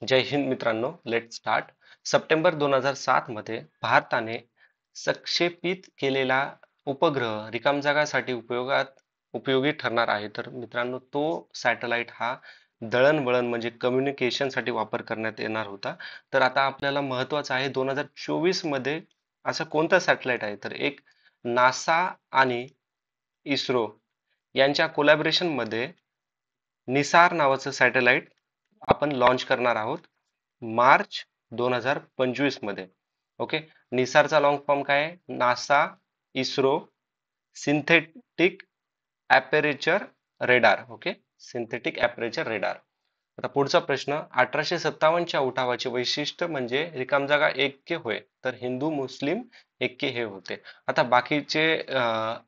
जय हिंद मित्रांनो, let start. September 2007 मध्ये भारताने प्रक्षेपित केलेला उपग्रह रिकामजागासाठी उपयोगी ठरणार आहे. तर मित्रांनो, तो सॅटेलाइट हा दळणवळण म्हणजे कम्युनिकेशनसाठी वापर करण्यात येणार होता. तर आता आपल्याला महत्वाचं आहे 2024 मध्ये असा कोणता सॅटेलाइट आहे, तर एक नासा आणि इस्रो यांच्या कोलॅबोरेशन मध्ये निसार नावाचं सॅटेलाइट आपण लॉन्च करणार आहोत मार्च 2025 मध्ये. ओके. निसारचा लॉंग फॉर्म काय आहे? NASA ISRO synthetic aperture radar. Okay, synthetic aperture radar. आता पुढचा प्रश्न, 1857च्या उठावाचे वैशिष्ट्य म्हणजे रिकामजागा ऐक्य होय, तर हिंदू मुस्लिम ऐक्य हे होते. आता बाकीचे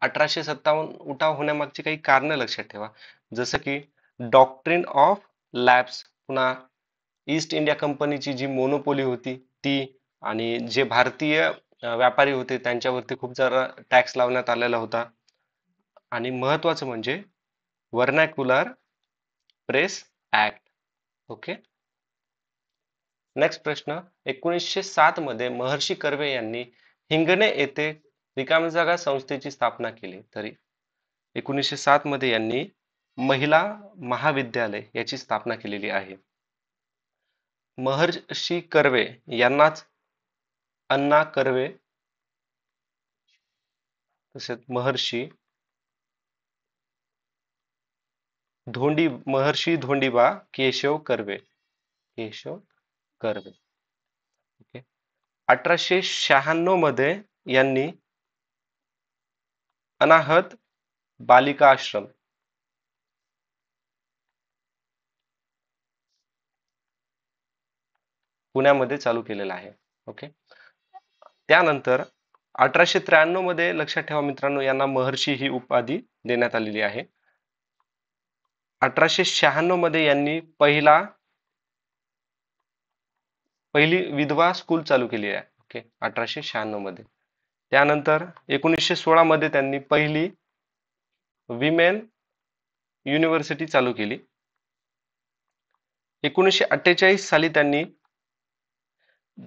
1857 उठाव होण्यामागची काही कारण लक्षात ठेवा, जसं की डॉक्ट्रिन ऑफ लॅब्स, पुन्हा ईस्ट इंडिया कंपनीची जी मोनोपोली होती ती, आणि जे भारतीय व्यापारी होते त्यांच्यावरती खूप जरा टॅक्स लावण्यात आलेला होता, आणि महत्वाचं म्हणजे vernacular press act. Okay. Next प्रश्न, 1907 मध्ये महर्षी कर्वे यांनी हिंगणे येथे रिकामी जागा संस्थेची स्थापना केली. तरी 1907 मध्ये यांनी महिला महाविद्यालय याची स्थापना केलेली आहे. महर्षी कर्वे यांनाच अण्णा कर्वे, तसेच महर्षी धोंडीबा केशव कर्वे. ओके. 1896 मध्ये यांनी अनाहत बालिका आश्रम पुण्यामध्ये चालू केलेला आहे. ओके. त्यानंतर 1893 मध्ये लक्षात ठेवा मित्रांनो, यांना महर्षी ही उपाधी देण्यात आलेली आहे. 1896 मध्ये यांनी पहिली विधवा स्कूल चालू केली आहे. ओके, 1896 मध्ये. त्यानंतर 1916 मध्ये त्यांनी पहिली विमेन युनिव्हर्सिटी चालू केली. 1948 साली त्यांनी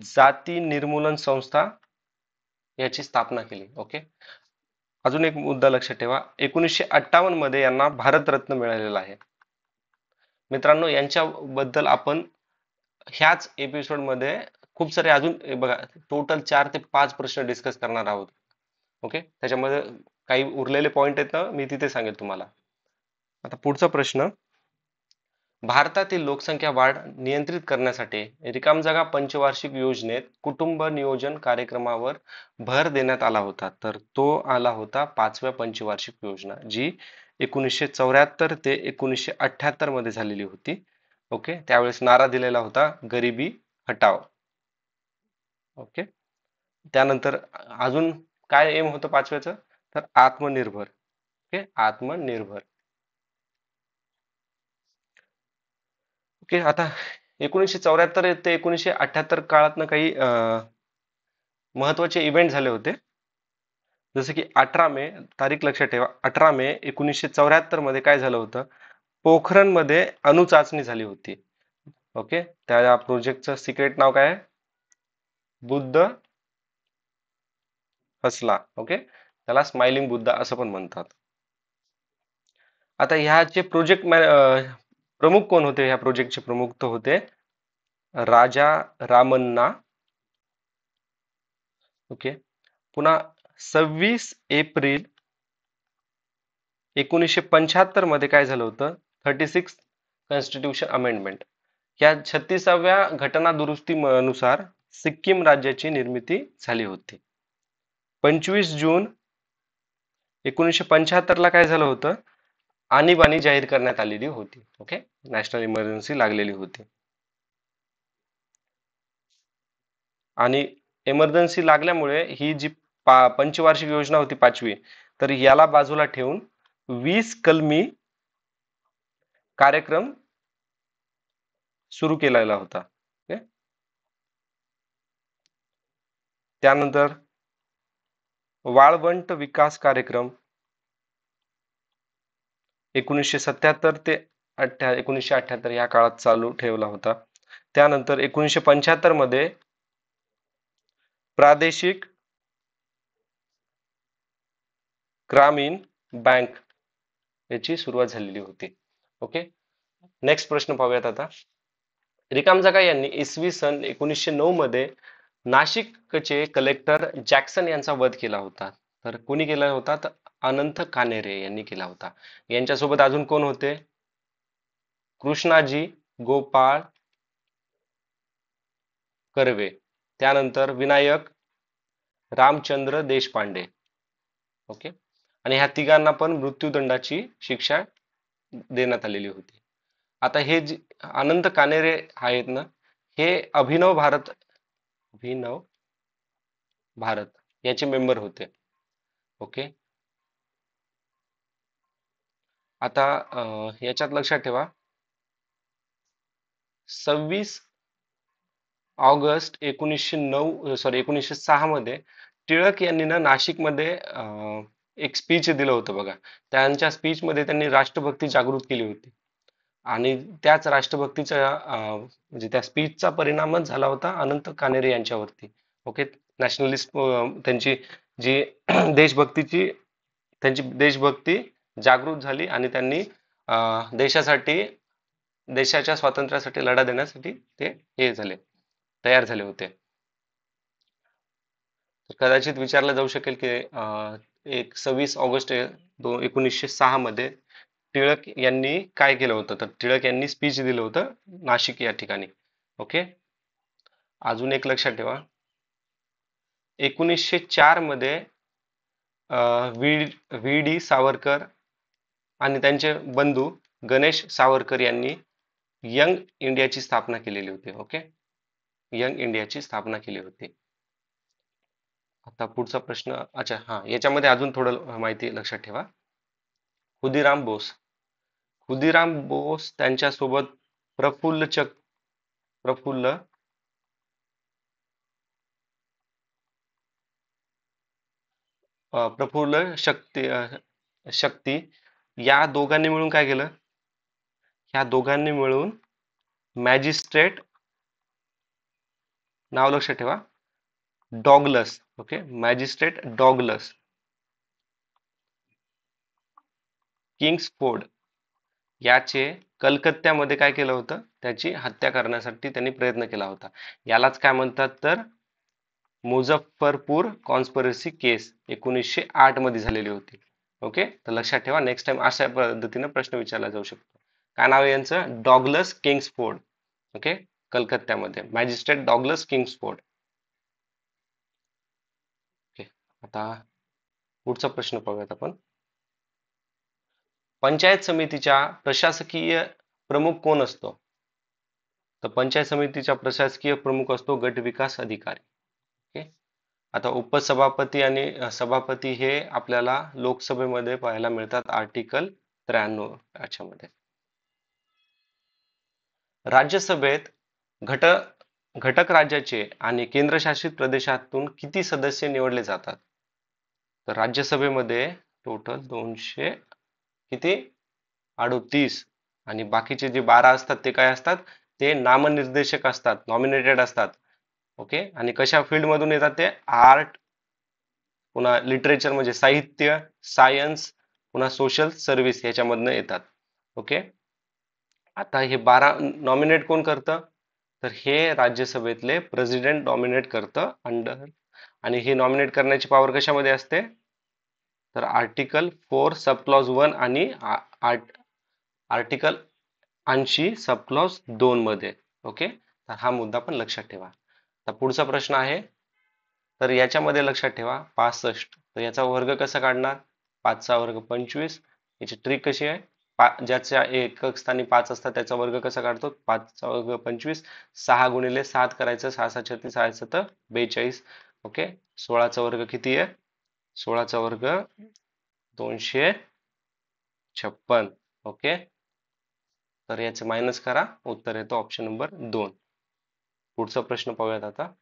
जाती निर्मूलन संस्था याची स्थापना केली. ओके. अजून एक मुद्दा लक्षात ठेवा, 1958 मध्ये यांना भारतरत्न मिळालेला आहे. मित्रांनो, यांच्याबद्दल आपण ह्याच एपिसोड मध्ये खूप सारे अजून बघा, टोटल 4 ते 5 प्रश्न डिस्कस करणार आहोत. ओके, त्याच्यामध्ये काही उरलेले पॉइंट आहेत ना, मी तिथे सांगेल तुम्हाला. आता पुढचा प्रश्न, भारतातील लोकसंख्या वाढ नियंत्रित करण्यासाठी रिकाम जागा पंचवार्षिक योजनेत कुटुंब नियोजन कार्यक्रमावर भर देण्यात आला होता. तर तो आला होता 5व्या पंचवार्षिक योजना, जी 1974 ते 1978 मध्ये झालेली होती. ओके. त्यावेळेस नारा दिलेला होता, गरिबी हटाव. ओके. त्यानंतर अजून काय एम होतं 5व्याचं, तर आत्मनिर्भर. ओके, आत्मनिर्भर. ओके. आता 1974 ते 1978 काळात काही महत्वाचे इव्हेंट झाले होते, जसे की 18 मे, तारीख लक्षात ठेवा, 18 मे 1974 मध्ये काय झालं होतं, पोखरण मध्ये अणुचाचणी झाली होती. ओके. त्या प्रोजेक्टचं सिक्रेट नाव काय आहे? बुद्ध हसला. ओके, त्याला स्माइलिंग बुद्धा असं पण म्हणतात. आता ह्याचे प्रमुख कोण होते? ह्या प्रोजेक्टचे प्रमुख तो होते राजा रामन्ना. ओके. पुन्हा 26 एप्रिल 1975 मध्ये काय झालं होतं, 36 कॉन्स्टिट्यूशन अमेंडमेंट. या 36व्या घटना दुरुस्तीनुसार सिक्कीम राज्याची निर्मिती झाली होती. 25 जून 1975 ला काय झालं होतं, आणीबाणी जाहीर करण्यात आलेली होती. ओके, नॅशनल इमर्जन्सी लागलेली होती, आणि इमर्जन्सी लागल्यामुळे ही जी पंचवार्षिक योजना होती 5वी, तर याला बाजूला ठेवून 20 कलमी कार्यक्रम सुरू केलेला होता. ओके. त्यानंतर वाळवंट विकास कार्यक्रम 1977 ते 1978 या काळात चालू ठेवला होता. त्यानंतर 1975 मध्ये प्रादेशिक ग्रामीण बँक याची सुरुवात झालेली होती. ओके, नेक्स्ट प्रश्न पाहूयात आता. रिकाम जागा यांनी इसवी सन 1909 मध्ये नाशिकचे कलेक्टर जॅक्सन यांचा वध केला होता. तर कोणी केला होता? तर अनंत कानेरे यांनी केला होता. यांच्यासोबत अजून कोण होते? कृष्णाजी गोपाळ कर्वे, त्यानंतर विनायक रामचंद्र देशपांडे. ओके, आणि ह्या तिघांना पण मृत्यूदंडाची शिक्षा देण्यात आलेली होती. आता हे जे अनंत कानेरे आहेत ना, हे अभिनव भारत याचे मेंबर होते. ओके, आता याच्यात लक्षात ठेवा, 26 ऑगस्ट 1906 मध्ये टिळक यांनी ना नाशिकमध्ये एक स्पीच दिलं होतं बघा. त्यांच्या स्पीच मध्ये त्यांनी राष्ट्रभक्ती जागृत केली होती आणि त्याच राष्ट्रभक्तीच्या म्हणजे त्या स्पीचचा परिणामच झाला होता अनंत कानेरे यांच्यावरती. ओके, नॅशनलिस्ट त्यांची जी देशभक्तीची त्यांची देशभक्ती जागृत झाली आणि त्यांनी देशासाठी देशाच्या स्वातंत्र्यासाठी लढा देण्यासाठी ते हे झाले, तयार झाले होते. कदाचित विचारलं जाऊ शकेल की 26 ऑगस्ट 1906 मध्ये टिळक यांनी काय केलं होतं? तर टिळक यांनी स्पीच दिलं होतं नाशिक या ठिकाणी. ओके, अजून एक लक्षात ठेवा, 1904 मध्ये व्ही डी सावरकर आणि त्यांचे बंधू गणेश सावरकर यांनी यंग इंडियाची स्थापना केलेली होती. ओके, यंग इंडियाची स्थापना केली होती. आता पुढचा प्रश्न, अच्छा हा, याच्यामध्ये अजून थोडं माहिती लक्षात ठेवा. खुदीराम बोस त्यांच्यासोबत प्रफुल्ल शक्ती या दोघांनी मिळून काय केलं? ह्या दोघांनी मिळून मॅजिस्ट्रेट, नाव लक्षात ठेवा, Douglas. Okay, magistrate Douglas Kingsford याचे कलकत्त्यामध्ये काय केलं होतं? त्याची हत्या करण्यासाठी त्यांनी प्रयत्न केला होता. यालाच काय म्हणतात? तर मुझफ्फरपूर कॉन्स्पिरसी केस 1908 मध्ये झालेली होती. ओके, तर लक्षात ठेवा, नेक्स्ट टाइम अशा पद्धतीने प्रश्न विचारला जाऊ शकतो. काय नाव आहे यांचं? Douglas Kingsford. ओके, कलकत्त्यामध्ये मॅजिस्ट्रेट डॉगलस किंग्सफोर्ड. ओके, आता पुढचा प्रश्न पाहूयात आपण. पंचायत समितीच्या प्रशासकीय प्रमुख कोण असतो? तर पंचायत समितीचा प्रशासकीय प्रमुख असतो गट विकास अधिकारी. ओके, आता उपसभापती आणि सभापती हे आपल्याला लोकसभेमध्ये पाहायला मिळतात आर्टिकल 93 याच्यामध्ये. राज्यसभेत घटक राज्याचे आणि केंद्रशासित प्रदेशातून किती सदस्य निवडले जातात? तर राज्यसभेमध्ये टोटल 200 किती 38 आणि बाकीचे जे 12 असतात ते काय असतात? ते नामनिर्देशक असतात, नॉमिनेटेड असतात. ओके, आणि कशा फील्ड मधून येतात? ते आर्ट, पुन्हा लिटरेचर म्हणजे साहित्य, सायन्स, पुन्हा सोशल सर्व्हिस याच्यामधनं येतात. ओके, आता हे 12 नॉमिनेट कोण करतं? तर हे राज्यसभेतले प्रेसिडेंट नॉमिनेट करतं अंडर, आणि हे नॉमिनेट करण्याची पॉवर कशामध्ये असते? तर आर्टिकल 4 सब क्लॉज 1 आणि आर्टिकल 80 सब क्लॉज 2 मध्ये. ओके, तर हा मुद्दा पण लक्षात ठेवा. आता पुढचा प्रश्न आहे, तर याच्यामध्ये लक्षात ठेवा 65, तर याचा वर्ग कसा काढणार? 5 चा वर्ग 25. याची ट्रिक कशी आहे? ज्याच्या एकक स्थानी 5 असतात त्याचा वर्ग कसा काढतो? 5 चा वर्ग 25, 6 गुणिले 7 करायचं, 6 6 36, 6 7 42. ओके, 16 चा वर्ग किती आहे? 16 चा वर्ग 256. ओके, तर याचे मायनस करा, उत्तर येतो ऑप्शन नंबर 2. पुढचा प्रश्न पाहूयात आता.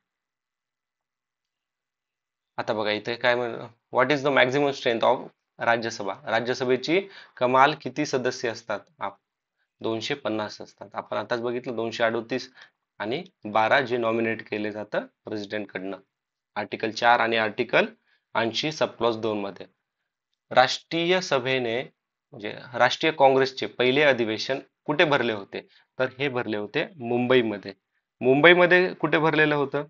आता बघा इथे काय what is the maximum strength of Rajya Sabha? राज्यसभेची कमाल किती सदस्य असतात? 250 असतात. आपण आताच बघितलं 238 आणि 12 जे नॉमिनेट केले जातं प्रेसिडेंट कडनं, आर्टिकल 4 आणि आर्टिकल 80 सब क्लॉज 2 मध्ये. राष्ट्रीय सभेने म्हणजे राष्ट्रीय काँग्रेसचे पहिले अधिवेशन कुठे भरले होते? तर हे भरले होते मुंबईमध्ये. मुंबईमध्ये कुठे भरलेलं होतं?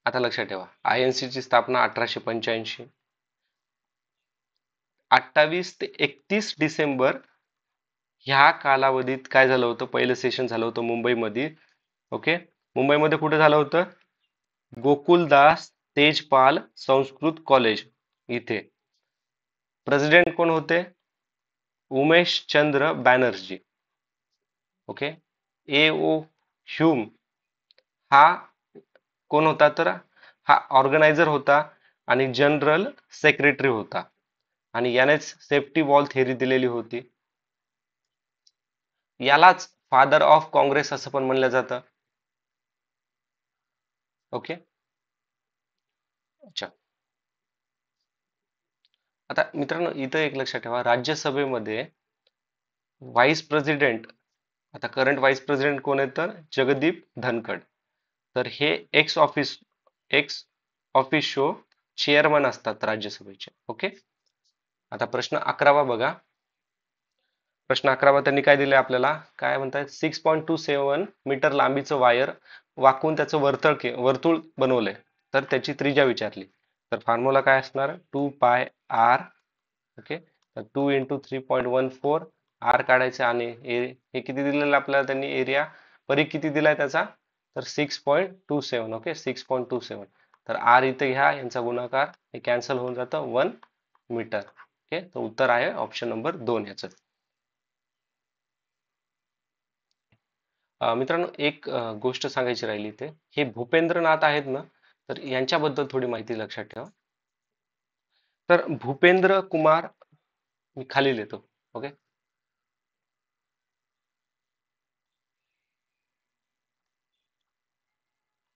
आता लक्षात ठेवा, INC ची स्थापना 1885. 28 ते 31 डिसेंबर ह्या कालावधीत काय झालं होतं? पहिलं सेशन झालं होतं मुंबईमध्ये. ओके, मुंबईमध्ये कुठे झालं होतं? गोकुलदास तेजपाल संस्कृत कॉलेज इथे. प्रेसिडेंट कोण होते? Umesh Chandra Banerjee. Okay, A.O. Hume हा कोण होता? तर हा ऑर्गनायझर होता आणि जनरल सेक्रेटरी होता आणि यानेच सेफ्टी वॉल थेअरी दिलेली होती. यालाच फादर ऑफ काँग्रेस असं पण म्हणलं जातं. ओके, अच्छा. आता मित्रांनो, इथं एक लक्षात ठेवा, राज्यसभेमध्ये व्हाईस प्रेसिडेंट, आता करंट व्हाईस प्रेसिडेंट कोण आहे? तर जगदीप धनखड. तर हे एक्स ऑफिशियो चेअरमन असतात राज्यसभेचे. ओके, आता प्रश्न 11वा बघा. प्रश्न 11वा त्यांनी काय दिले आपल्याला? काय म्हणतात? 6.27 मीटर लांबीचं वायर वाकून त्याचं वर्तुळ बनवलंय, तर त्याची त्रिज्या विचारली. तर फॉर्म्युला काय असणार? 2πr. ओके, तर 2 × 3.14 आर काढायचे आणि हे किती दिलेलं आपल्याला त्यांनी एरिया परिघ किती दिलाय त्याचा? तर 6.27. ओके, 6.27. तर आर इथे घ्या, यांचा गुणाकार, हे कॅन्सल होऊन जातं 1 मीटर. ओके, तर उत्तर आहे ऑप्शन नंबर 2 याचं. मित्रांनो, एक गोष्ट सांगायची राहिली इथे. हे भूपेंद्रनाथ आहेत ना, तर यांच्याबद्दल थोडी माहिती लक्षात ठेवा. तर भूपेंद्र कुमार, मी खाली लिहितो. ओके,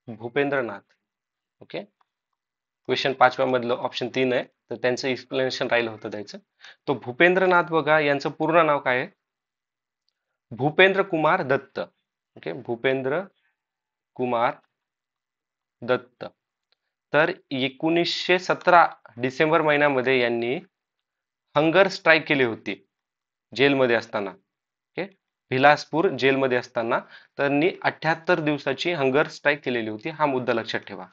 भूपेंद्रनाथ. ओके, क्वेश्चन 5व्या मधलं ऑप्शन 3 आहे, तर त्यांचं एक्सप्लेनेशन राहिलं होतं द्यायचं. तो भूपेंद्रनाथ बघा, यांचं पूर्ण नाव काय आहे? भूपेंद्र कुमार दत्त. ओके, भूपेंद्र कुमार दत्त. तर 1917 डिसेंबर महिन्यामध्ये यांनी हंगर स्ट्राईक केली होती जेलमध्ये असताना. ओके, बिलासपूर जेलमध्ये असताना त्यांनी 78 दिवसाची हंगर स्ट्राईक केलेली होती. हा मुद्दा लक्षात ठेवा.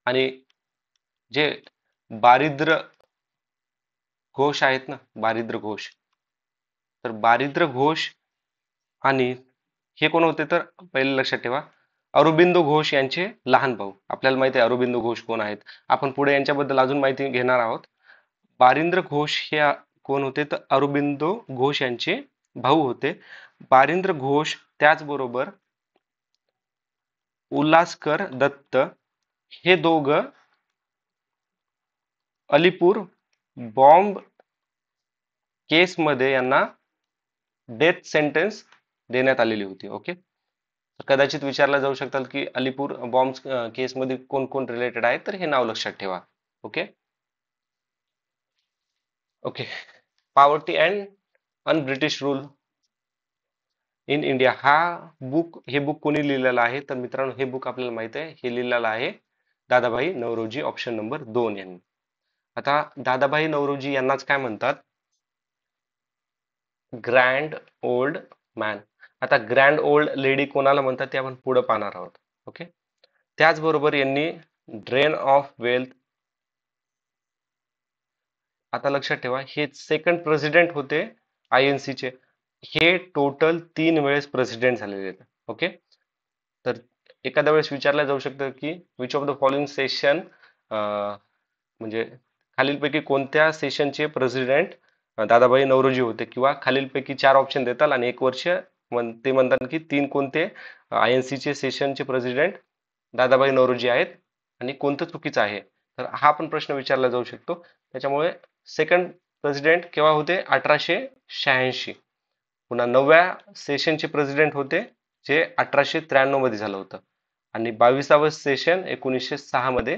आणि जे बारिद्र घोष आहेत ना, बारिद्र घोष, तर बारिद्र घोष आणि हे कोण होते? तर पहिले लक्षात ठेवा, अरबिंदो घोष यांचे लहान भाऊ. आपल्याला माहिती आहे अरबिंदो घोष कोण आहेत, आपण पुढे यांच्याबद्दल अजून माहिती घेणार आहोत. बारिंद्र घोष हे कोण होते? तर अरबिंदो घोष यांचे भाऊ होते. बारिंद्र घोष त्याचबरोबर उल्हासकर दत्त हे दोघं अलीपूर बॉम्ब केसमध्ये यांना डेथ सेंटेन्स देण्यात आलेली होती. ओके, तर कदाचित विचारला जाऊ शकतात की अलीपूर बॉम्ब केसमध्ये कोण कोण रिलेटेड आहे, तर हे नाव लक्षात ठेवा. Okay, okay. Poverty and un British rule in India हे बुक कोणी लिहिलेलं आहे? तर मित्रांनो, हे बुक आपल्याला माहित आहे, हे लिहिलेलं आहे दादाभाई नौरोजी, ऑप्शन नंबर 2 यांनी. आता दादाभाई नौरोजी यांनाच काय म्हणतात? Grand old man. आता ग्रँड ओल्ड लेडी कोणाला म्हणतात ते आपण पुढे पाहणार आहोत. ओके, त्याचबरोबर यांनी ड्रेन ऑफ वेल्थ, आता लक्षात ठेवा, हे सेकंड प्रेसिडेंट होते INC चे. हे टोटल 3 वेळेस प्रेसिडेंट झालेले आहेत. ओके, तर एखाद्या वेळेस विचारलं जाऊ शकतं की which of the following session, म्हणजे खालीलपैकी कोणत्या सेशनचे प्रेसिडेंट दादाभाई नौरोजी होते, किंवा खालीलपैकी 4 ऑप्शन देतात आणि 1 वर्ष ते म्हणतात की 3 कोणते INC चे सेशनचे प्रेसिडेंट दादाभाई नौरोजी आहेत आणि कोणतं चुकीचं आहे. तर हा पण प्रश्न विचारला जाऊ शकतो. त्याच्यामुळे सेकंड प्रेसिडेंट केव्हा होते? 1886. पुन्हा 9व्या सेशनचे प्रेसिडेंट होते, जे 1893 मध्ये झालं होतं, आणि 22वे सेशन 1906 मध्ये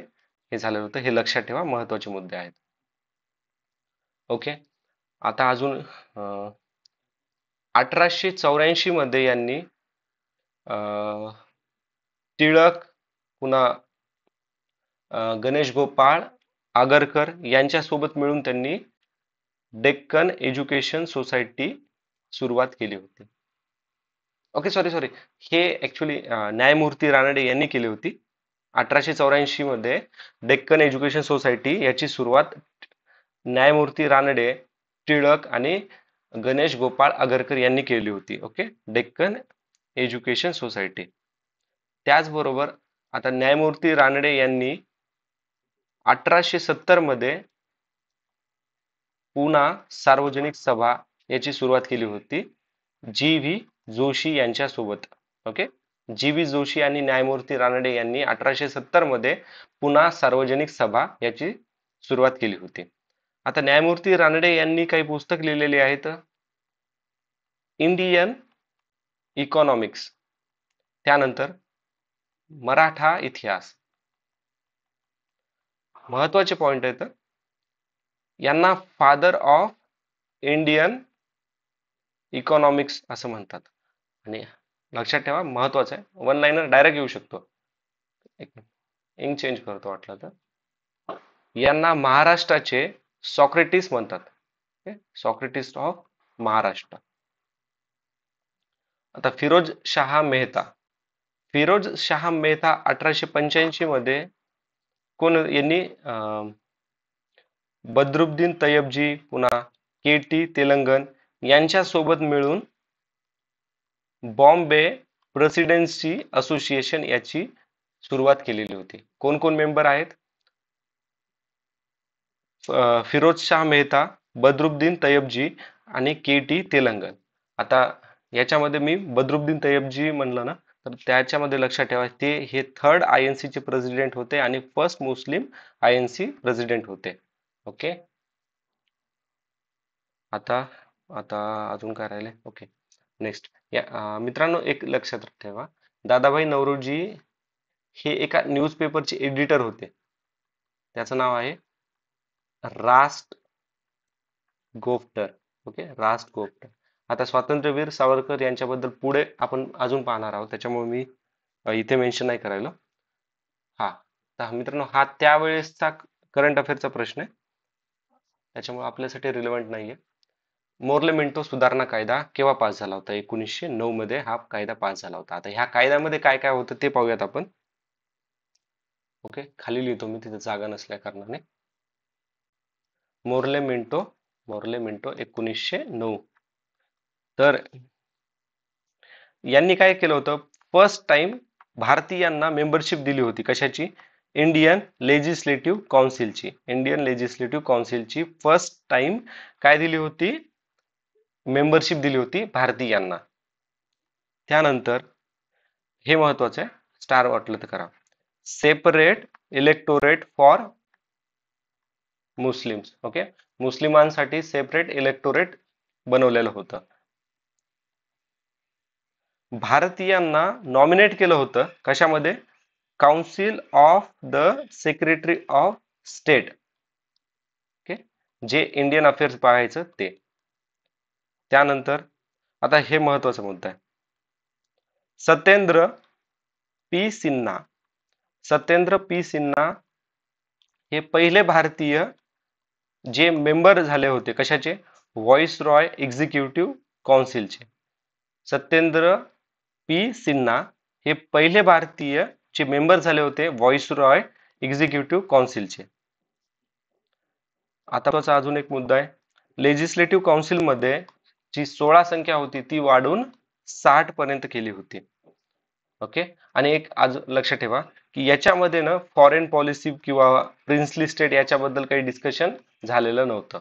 हे झालं होतं. हे लक्षात ठेवा, महत्वाचे मुद्दे आहेत. ओके, आता अजून 1884 मध्ये यांनी अं, टिळक, पुन्हा गणेश गोपाळ आगरकर यांच्यासोबत मिळून त्यांनी डेक्कन एज्युकेशन सोसायटी सुरुवात केली होती. ओके, सॉरी सॉरी, हे ऍक्च्युली न्यायमूर्ती रानडे यांनी केली होती. 1884 मध्ये डेक्कन एज्युकेशन सोसायटी याची सुरुवात न्यायमूर्ती रानडे, टिळक आणि गणेश गोपाळ आगरकर यांनी केली होती. Okay, Deccan education society. त्याचबरोबर आता न्यायमूर्ती रानडे यांनी 1870 मध्ये पुन्हा सार्वजनिक सभा याची सुरुवात केली होती जी व्ही जोशी यांच्यासोबत. ओके, जी व्ही जोशी आणि न्यायमूर्ती रानडे यांनी 1870 मध्ये पुन्हा सार्वजनिक सभा याची सुरुवात केली होती. आता न्यायमूर्ती रानडे यांनी काही पुस्तक लिहिलेले आहेत. इंडियन इकॉनॉमिक्स, त्यानंतर मराठा इतिहास. महत्वाचे पॉइंट आहेत. यांना फादर ऑफ इंडियन इकॉनॉमिक्स असं म्हणतात. आणि लक्षात ठेवा, महत्वाचं आहे, वन लाईनर डायरेक्ट येऊ शकतो. इंक चेंज करतो वाटलं तर. यांना महाराष्ट्राचे सॉक्रेटिस म्हणतात. Socrates of Maharashtra. आता फिरोज शाह मेहता. फिरोज शाह मेहता 1885 मध्ये कोण यांनी बद्रुद्दीन तय्यबजी, पुन्हा के टी तेलंगण यांच्यासोबत मिळून बॉम्बे प्रेसिडेन्सी असोसिएशन याची सुरुवात केलेली होती. कोण कोण मेंबर आहेत? फिरोज शाह मेहता, बद्रुद्दीन तय्यबजी आणि के टी तेलंगण. आता याच्यामध्ये मी बद्रुद्दीन तय्यबजी म्हणलं ना, तर त्याच्यामध्ये लक्षात ठेवा ते हे थर्ड INC चे प्रेसिडेंट होते आणि फर्स्ट मुस्लिम INC प्रेसिडेंट होते. ओके, आता आता अजून काय राहिले? Okay, next. मित्रांनो, एक लक्षात ठेवा, दादाभाई नौरोजी हे एका न्यूजपेपरचे एडिटर होते. त्याचं नाव आहे रास्ट गोफ्टर. ओके, रास्ट गोफ्टर. आता स्वातंत्र्यवीर सावरकर यांच्याबद्दल पुढे आपण अजून पाहणार आहोत, त्याच्यामुळे मी इथे मेन्शन नाही करायला. हा, तर मित्रांनो, हा त्यावेळेसचा करंट अफेअरचा प्रश्न आहे, त्याच्यामुळे आपल्यासाठी रिलेव्हंट नाहीये. मोर्ले मिंटो सुधारणा कायदा केव्हा पास झाला होता? 1909 मध्ये हा कायदा पास झाला होता. आता ह्या कायद्यामध्ये काय काय होतं ते पाहूयात आपण. ओके, खाली लिहितो मी, तिथे जागा नसल्या कारणाने. Morley Minto 1909. तर यांनी काय केलं होतं? फर्स्ट टाइम भारतीयांना मेंबरशिप दिली होती. कशाची? इंडियन लेजिस्लेटिव्ह काउन्सिलची. इंडियन लेजिस्लेटिव्ह काउन्सिलची फर्स्ट टाइम काय दिली होती? मेंबरशिप दिली होती भारतीयांना. त्यानंतर हे महत्वाचं आहे, स्टार वाटलं तर करा. Separate electorate for Muslims. Okay, मुस्लिमांसाठी सेपरेट इलेक्टोरेट बनवलेलं होतं. भारतीयांना नॉमिनेट केलं होतं कशामध्ये? Council of the secretary of state. Okay, जे इंडियन अफेअर्स पाहायचं ते. त्यानंतर आता हे महत्वाचा मुद्दा आहे. सत्येंद्र पी सिन्हा. सत्येंद्र पी सिन्हा हे पहिले भारतीय जे मेंबर झाले होते. कशाचे? व्हॉइस रॉय एक्झिक्युटिव्ह काउन्सिलचे. सत्येंद्र पी सिन्हा हे पहिले भारतीय जे मेंबर झाले होते व्हॉइस रॉय एक्झिक्युटिव्ह काउन्सिलचे. आता अजून एक मुद्दा आहे. लेजिस्लेटिव्ह काउन्सिल मध्ये जी 16 संख्या होती ती वाढून 60 पर्यंत केली होती. ओके, आणि एक आज लक्षात ठेवा की याच्यामध्ये ना फॉरेन पॉलिसी किंवा प्रिन्सली स्टेट याच्याबद्दल काही डिस्कशन झालेलं नव्हतं.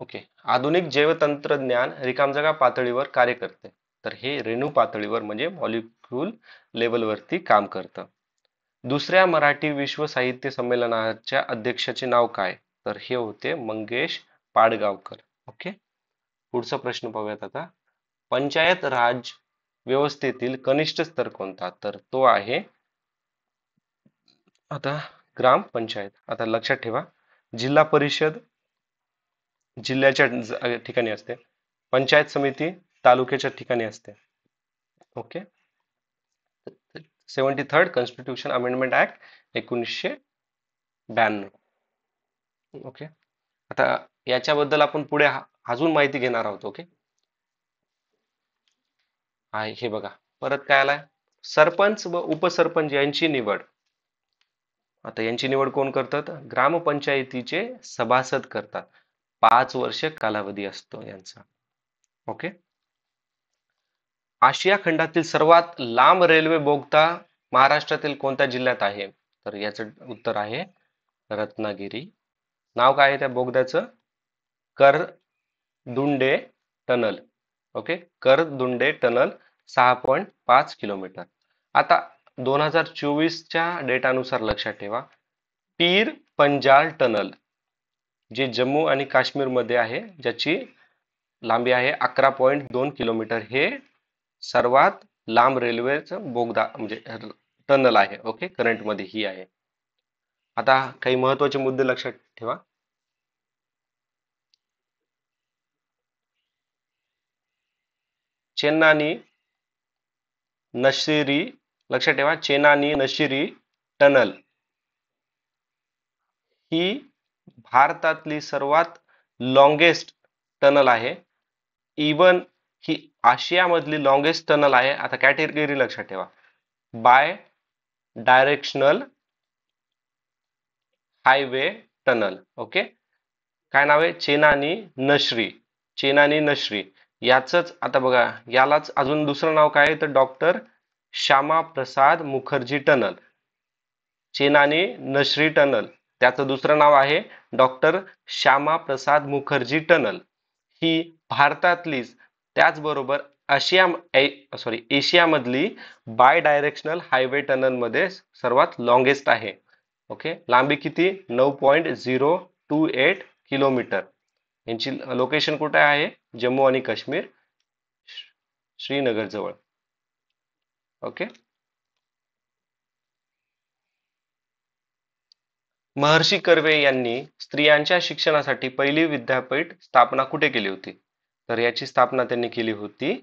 ओके, आधुनिक जैवतंत्रज्ञान रिकामजागा पातळीवर कार्य करते. तर हे रेणू पातळीवर म्हणजे मॉलिक्यूल लेवलवरती काम करतं. दुसऱ्या मराठी विश्व साहित्य संमेलनाच्या अध्यक्षाचे नाव काय? तर हे होते मंगेश पाडगावकर. ओके, पुढचा प्रश्न पाहूयात आता. पंचायत राज व्यवस्थेतील कनिष्ठ स्तर कोणता? तर तो आहे आता ग्रामपंचायत. आता लक्षात ठेवा, जिल्हा परिषद जिल्ह्याच्या ठिकाणी असते, पंचायत समिती तालुक्याच्या ठिकाणी असते. Okay. 73rd constitution amendment act 1992. Okay. आता याच्याबद्दल आपण पुढे अजून माहिती घेणार आहोत. ओके. हे बघा, परत काय आलाय, सरपंच व उपसरपंच यांची निवड. आता यांची निवड कोण करतात? ग्रामपंचायतीचे सभासद करतात. 5 वर्ष कालावधी असतो यांचा. ओके. आशिया खंडातील सर्वात लांब रेल्वे बोगदा महाराष्ट्रातील कोणत्या जिल्ह्यात आहे? तर याचं उत्तर आहे रत्नागिरी. नाव काय आहे त्या बोगद्याचं? Kardunde tunnel. Okay, Kardunde tunnel 6.5 kilometre. आता 2024च्या डेटानुसार लक्षात ठेवा, पीर पंजाल टनल जे जम्मू आणि काश्मीर मध्ये आहे, ज्याची लांबी आहे 11.2 किलोमीटर, हे सर्वात लांब रेल्वेचं बोगदा म्हणजे टनल आहे. ओके, करंट मध्ये ही आहे. आता काही महत्वाचे मुद्दे लक्षात ठेवा. चेन्नानी नशिरी, लक्षात ठेवा, चेनानी नशिरी टनल ही भारतातली सर्वात लॉंगेस्ट टनल आहे. इवन ही आशियामधली लॉंगेस्ट टनल आहे. आता कॅटेगरी लक्षात ठेवा, bidirectional highway tunnel. Okay, काय नाव आहे? चेनानी नशरी. चेनानी नशरी याचंच आता बघा, यालाच अजून दुसरं नाव काय आहे तर doctor Shyama Prasad Mukherjee tunnel. Chenani नशरी tunnel, त्याचं दुसरं नाव आहे डॉक्टर श्यामा प्रसाद मुखर्जी टनल. ही भारतातलीच, त्याचबरोबर एशियामधली बाय डायरेक्शनल हायवे टनल मध्ये सर्वात लॉंगेस्ट आहे. ओके, लांबी किती? 9.028 किलोमीटर. यांची लोकेशन कुठे आहे? जम्मू आणि काश्मीर, श्रीनगर जवळ. ओके. महर्षी कर्वे यांनी स्त्रियांच्या शिक्षणासाठी पहिली विद्यापीठ स्थापना कुठे केली होती? तर याची स्थापना त्यांनी केली होती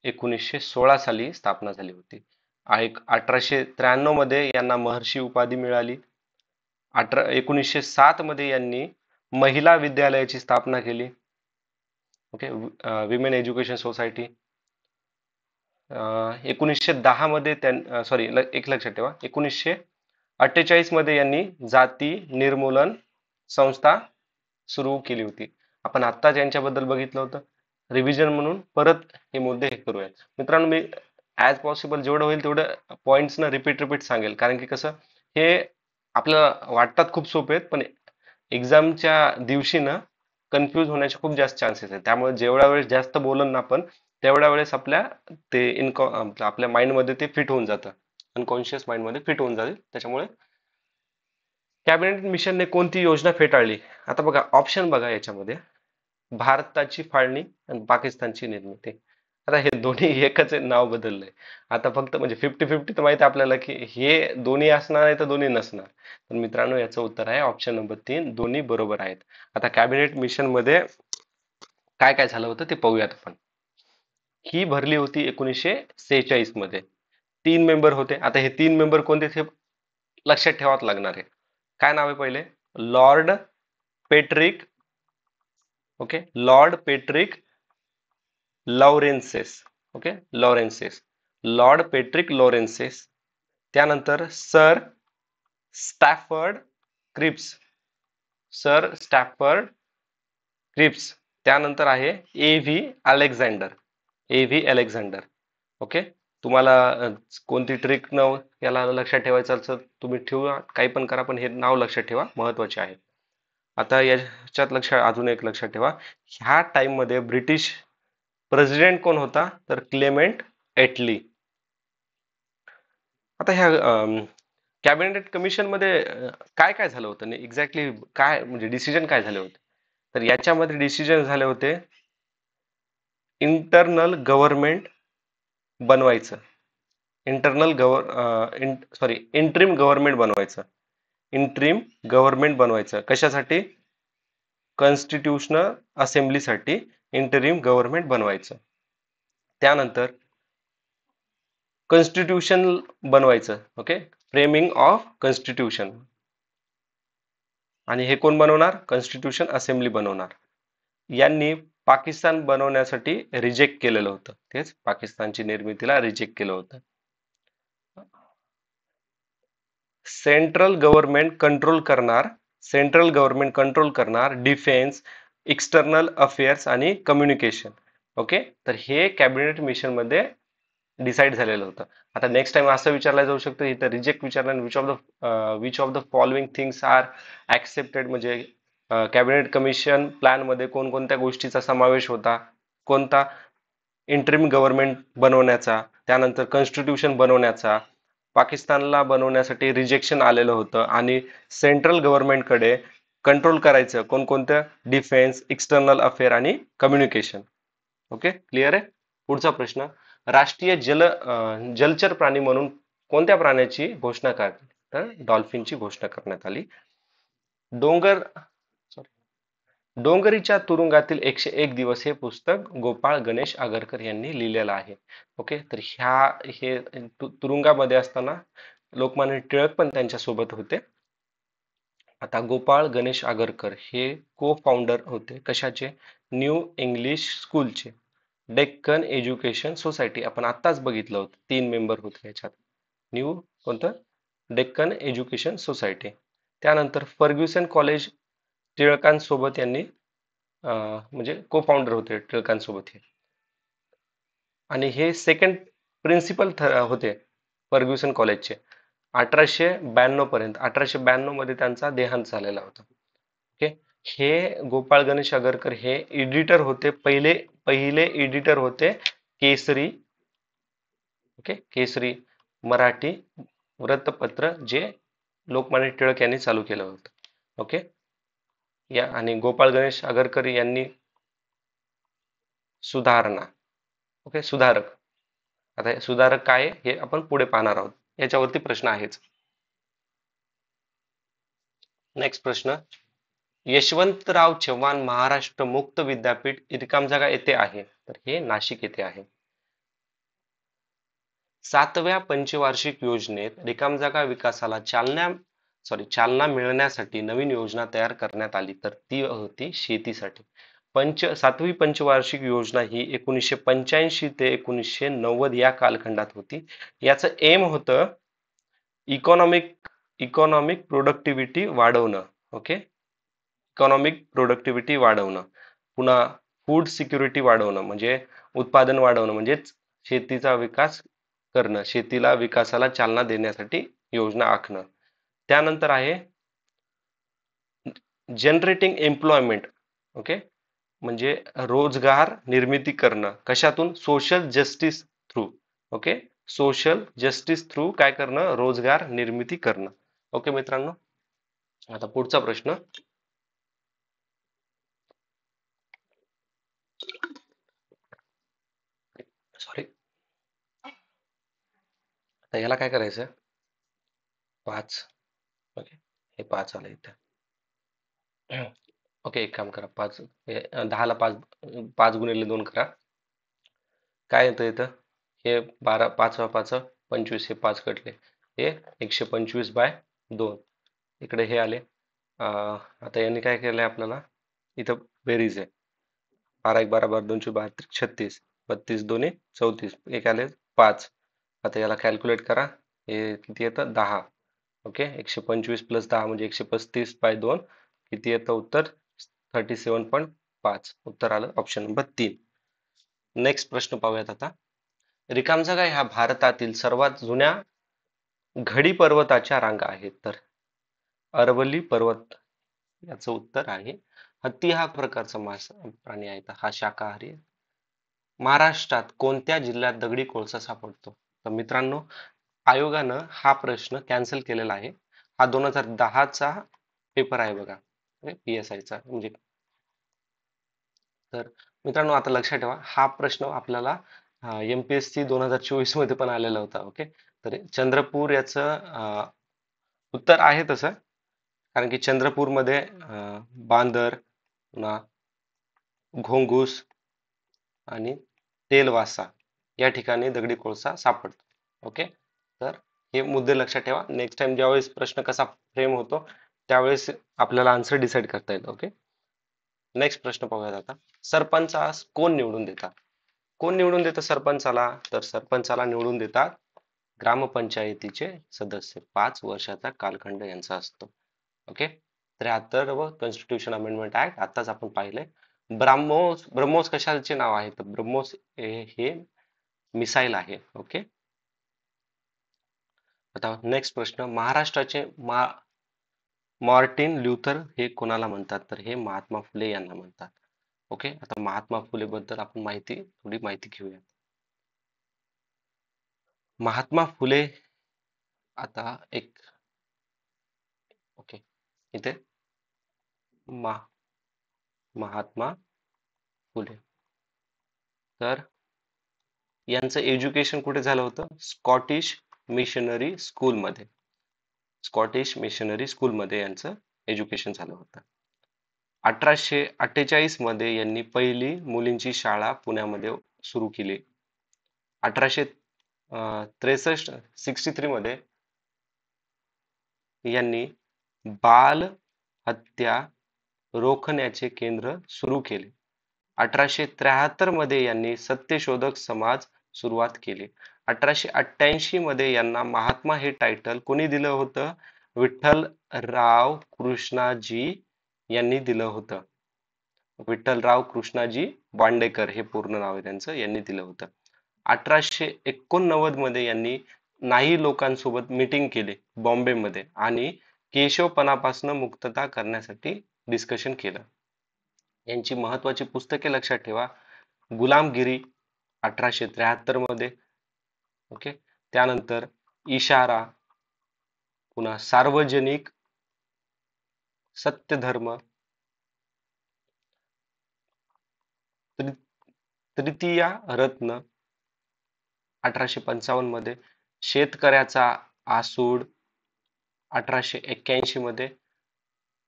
1916 साली स्थापना झाली होती. 1893 मध्ये यांना महर्षी उपाधी मिळाली. 1907 मध्ये यांनी महिला विद्यालयाची स्थापना केली. Okay, women education society. 1910 मध्ये एक लक्षात ठेवा, 1948 मध्ये यांनी जाती निर्मूलन संस्था सुरू केली होती. आपण आत्ताच यांच्याबद्दल बघितलं होतं. रिव्हिजन म्हणून परत हे मुद्दे हे करूया. मित्रांनो, मी ऍज पॉसिबल जेवढं होईल तेवढं पॉइंट्स ना रिपीट सांगेल, कारण की कसं, हे आपल्याला वाटतात खूप सोपे आहेत, पण एक्झामच्या दिवशी ना कन्फ्यूज होण्याचे खूप जास्त चान्सेस आहेत. त्यामुळे जेवढ्या वेळेस जास्त बोलन ना आपण, तेवढ्या वेळेस आपल्या माइंड मध्ये ते फिट होऊन जातं, अनकॉन्शियस माइंड मध्ये फिट होऊन जाते. त्याच्यामुळे कॅबिनेट मिशनने कोणती योजना फेटाळली? आता बघा, ऑप्शन बघा याच्यामध्ये, भारताची फाळणी आणि पाकिस्तानची निर्मिती. आता हे दोन्ही एकच आहे, नाव बदललंय. आता फक्त म्हणजे 50-50 तर माहिती आपल्याला की हे दोन्ही असणार आहे तर दोन्ही नसणार. तर मित्रांनो, याचं उत्तर आहे ऑप्शन नंबर 3, दोन्ही बरोबर आहेत. आता कॅबिनेट मिशन मध्ये काय काय झालं होतं ते पाहूयात आपण. ही भरली होती 1946 मध्ये. 3 मेंबर होते. आता हे 3 मेंबर कोणते ते लक्षात ठेवावं लागणार आहे. काय नाव आहे पहिले? Lord Patrick. Okay, lord Patrick Lawrence's. Okay, Lawrence's, lord Patrick Lawrence's. त्यानंतर sir Stafford Cripps. Sir Stafford Cripps. त्यानंतर आहे A V. Alexander. A V. Alexander. Okay, तुम्हाला कोणती ट्रिक नाव याला लक्षात ठेवायचं असेल तुम्ही ठेवा, काही पण करा, पण हे नाव लक्षात ठेवा, महत्वाचे आहे. आता याच्यात अजून एक लक्षात ठेवा, ह्या टाइम मध्ये ब्रिटिश प्रेसिडेंट कोण होता? तर क्लेमेंट एटली. आता ह्या कॅबिनेट कमिशन मध्ये काय काय झालं होतं, एक्झॅक्टली काय म्हणजे डिसिजन काय झाले होते? तर याच्यामध्ये डिसिजन झाले होते इंटरनल गव्हर्नमेंट बनवायचं. इंट्रीम गव्हर्नमेंट बनवायचं. इंट्रीम गव्हर्नमेंट बनवायचं कशासाठी? कॉन्स्टिट्यूशनल असेंब्लीसाठी इंटरिम गव्हर्नमेंट बनवायचं. त्यानंतर कॉन्स्टिट्यूशन बनवायचं. Okay, framing of constitution. आणि हे कोण बनवणार? कॉन्स्टिट्यूशन असेंब्ली बनवणार. यांनी पाकिस्तान बनवण्यासाठी रिजेक्ट केलेलं होतं. तेच पाकिस्तानची निर्मितीला रिजेक्ट केलं होतं. सेंट्रल गव्हर्नमेंट कंट्रोल करणार डिफेन्स, एक्सटर्नल अफेअर्स आणि कम्युनिकेशन. ओके, तर हे कॅबिनेट मिशन मध्ये डिसाईड झालेलं होतं. आता नेक्स्ट टाइम असं विचारलं जाऊ शकतं, इथं रिजेक्ट विचारलं, which of the following things are accepted, म्हणजे कॅबिनेट कमिशन प्लॅन मध्ये कोणकोणत्या गोष्टीचा समावेश होता, कोणता? इंटरिम गव्हर्नमेंट बनवण्याचा, त्यानंतर कॉन्स्टिट्यूशन बनवण्याचा, पाकिस्तानला बनवण्यासाठी रिजेक्शन आलेलं होतं, आणि सेंट्रल गव्हर्नमेंटकडे कंट्रोल करायचं कोणकोणत्या? डिफेन्स, एक्सटर्नल अफेअर आणि कम्युनिकेशन. ओके, क्लिअर आहे? पुढचा प्रश्न, राष्ट्रीय जलचर प्राणी म्हणून कोणत्या प्राण्याची घोषणा करण्यात? तर डॉल्फिनची घोषणा करण्यात आली. डोंगर डोंगरीच्या तुरुंगातील 101 दिवस हे पुस्तक गोपाळ गणेश आगरकर यांनी लिहिलेलं आहे. ओके, तर हे तुरुंगामध्ये असताना लोकमान्य टिळक पण त्यांच्या सोबत होते. आता गोपाळ गणेश आगरकर हे को फाउंडर होते कशाचे? न्यू इंग्लिश स्कूलचे. डेक्कन एज्युकेशन सोसायटी आपण आत्ताच बघितलं होतं, 3 मेंबर होते याच्यात. न्यू कोणतं? Deccan education society. त्यानंतर फर्ग्युसन कॉलेज टिळकांसोबत यांनी म्हणजे को फाउंडर होते टिळकांसोबत हे. आणि हे सेकंड प्रिन्सिपल होते फर्ग्युसन कॉलेजचे 1892 पर्यंत. 1892 मध्ये त्यांचा देहांत झालेला होता. ओके, हे गोपाळ गणेश आगरकर हे एडिटर होते, पहिले एडिटर होते केसरी. ओके, केसरी मराठी वृत्तपत्र जे लोकमान्य टिळक यांनी चालू केलं होतं. ओके, या आणि गोपाळ गणेश आगरकर यांनी सुधारणा. ओके, सुधारक. आता हे सुधारक काय हे आपण पुढे पाहणार आहोत, याच्यावरती प्रश्न आहेच. नेक्स्ट प्रश्न, यशवंतराव चव्हाण महाराष्ट्र मुक्त विद्यापीठ रिकाम जागा येथे आहे, तर हे नाशिक येथे आहे. 7व्या पंचवार्षिक योजनेत रिकाम जागा विकासाला चालना मिळण्यासाठी नवीन योजना तयार करण्यात आली, तर ती होती शेतीसाठी. 7वी पंचवार्षिक योजना ही 1985 ते 1990 या कालखंडात होती. याचं एम होतं इकॉनॉमिक प्रोडक्टिव्हिटी वाढवणं. ओके, इकॉनॉमिक प्रोडक्टिव्हिटी वाढवणं, पुन्हा फूड सिक्युरिटी वाढवणं म्हणजे उत्पादन वाढवणं, म्हणजेच शेतीचा विकास करणं, शेतीला विकासाला चालना देण्यासाठी योजना आखणं. त्यानंतर आहे जनरेटिंग एम्प्लॉयमेंट. ओके, म्हणजे रोजगार निर्मिती करणं, कशातून? Social justice through. Okay, social justice through काय करणं? रोजगार निर्मिती करणं. ओके मित्रांनो, आता पुढचा प्रश्न, सॉरी, आता याला काय करायचं? 5. ओके, हे 5 आलं इथं. ओके, एक काम करा, 5 10ला 5 गुणिले 2 करा. काय येतं इथं? हे 12, 5 5 25, हे 5 कटले, हे 125/2. इकडे हे आले. आता यांनी काय केलंय आपल्याला? इथं बेरीज आहे. 12 1 12 12 2 32 36, 32 2 34, एक आले 5. आता याला कॅल्क्युलेट करा, हे किती येतं? 10. ओके, 125 + 10 म्हणजे 135/2. किती येतं उत्तर? 37.5. उत्तर आलं ऑप्शन नंबर 3. नेक्स्ट प्रश्न पाहूयात आता. रिकाम जागा ह्या भारतातील सर्वात जुन्या घडी पर्वताच्या रांगा आहेत, तर अरवली पर्वत याचं उत्तर आहे. हत्ती हा प्रकारचा प्राणी आहे, तर हा शाकाहारी. महाराष्ट्रात कोणत्या जिल्ह्यात दगडी कोळसा सापडतो? तर मित्रांनो, आयोगानं हा प्रश्न कॅन्सल केलेला आहे. हा 2010चा पेपर आहे बघा, PSI चा म्हणजे. तर मित्रांनो, आता लक्षात ठेवा, हा प्रश्न आपल्याला MPSC 2024 मध्ये पण आलेला होता. ओके, तर चंद्रपूर याचं उत्तर आहे तसं, कारण की चंद्रपूरमध्ये बांदर, पुन्हा घोंगूस आणि तेलवासा या ठिकाणी दगडी कोळसा सापडतो. ओके, तर हे मुद्दे लक्षात ठेवा. नेक्स्ट टाइम ज्यावेळेस प्रश्न कसा फ्रेम होतो त्यावेळेस आपल्याला आन्सर डिसाईड करता येईल. ओके, नेक्स्ट प्रश्न पाहूयात आता. सरपंचास कोण निवडून देतात? कोण निवडून देतं सरपंचाला? तर सरपंचाला निवडून देतात ग्रामपंचायतीचे सदस्य. 5 वर्षाचा कालखंड यांचा असतो. ओके, 73 कॉन्स्टिट्यूशन अमेंडमेंट ऍक्ट आताच आपण पाहिले. ब्राह्मोस, ब्रह्मोस कशाचे नाव आहे? तर ब्रह्मोस हे मिसाईल आहे. ओके, आता नेक्स्ट प्रश्न. महाराष्ट्राचे मार्टिन ल्युथर हे कोणाला म्हणतात? तर हे महात्मा फुले यांना म्हणतात. ओके, आता महात्मा फुले बद्दल आपण थोडी माहिती घेऊया. महात्मा फुले, आता एक, ओके, इथे मा, महात्मा फुले, तर यांचं एज्युकेशन कुठे झालं होतं? स्कॉटिश मिशनरी स्कूलमध्ये. स्कॉटिश मिशनरी स्कूलमध्ये यांचं एज्युकेशन झालं होतं. 1848 मध्ये यांनी पहिली मुलींची शाळा पुण्यामध्ये सुरू केली. 1863 मध्ये यांनी बाल हत्या रोखण्याचे केंद्र सुरू केले. 1873 मध्ये यांनी सत्यशोधक समाज सुरुवात केली. 1888 मध्ये यांना महात्मा हे टायटल कोणी दिलं होतं? विठ्ठलराव कृष्णाजी यांनी दिलं होतं. विठ्ठलराव कृष्णाजी बांडेकर हे पूर्ण नाव आहे त्यांचं, यांनी दिलं होतं. 1889 मध्ये यांनी नाही लोकांसोबत मीटिंग केली बॉम्बेमध्ये आणि केशवपणापासून मुक्तता करण्यासाठी डिस्कशन केलं. यांची महत्वाची पुस्तके लक्षात ठेवा. गुलामगिरी 1873 मध्ये. ओके, त्यानंतर इशारा, पुन्हा सार्वजनिक, सत्यधर्म, तृतीया रत्न 1855 मध्ये, शेतकऱ्याचा आसूड 1881 मध्ये,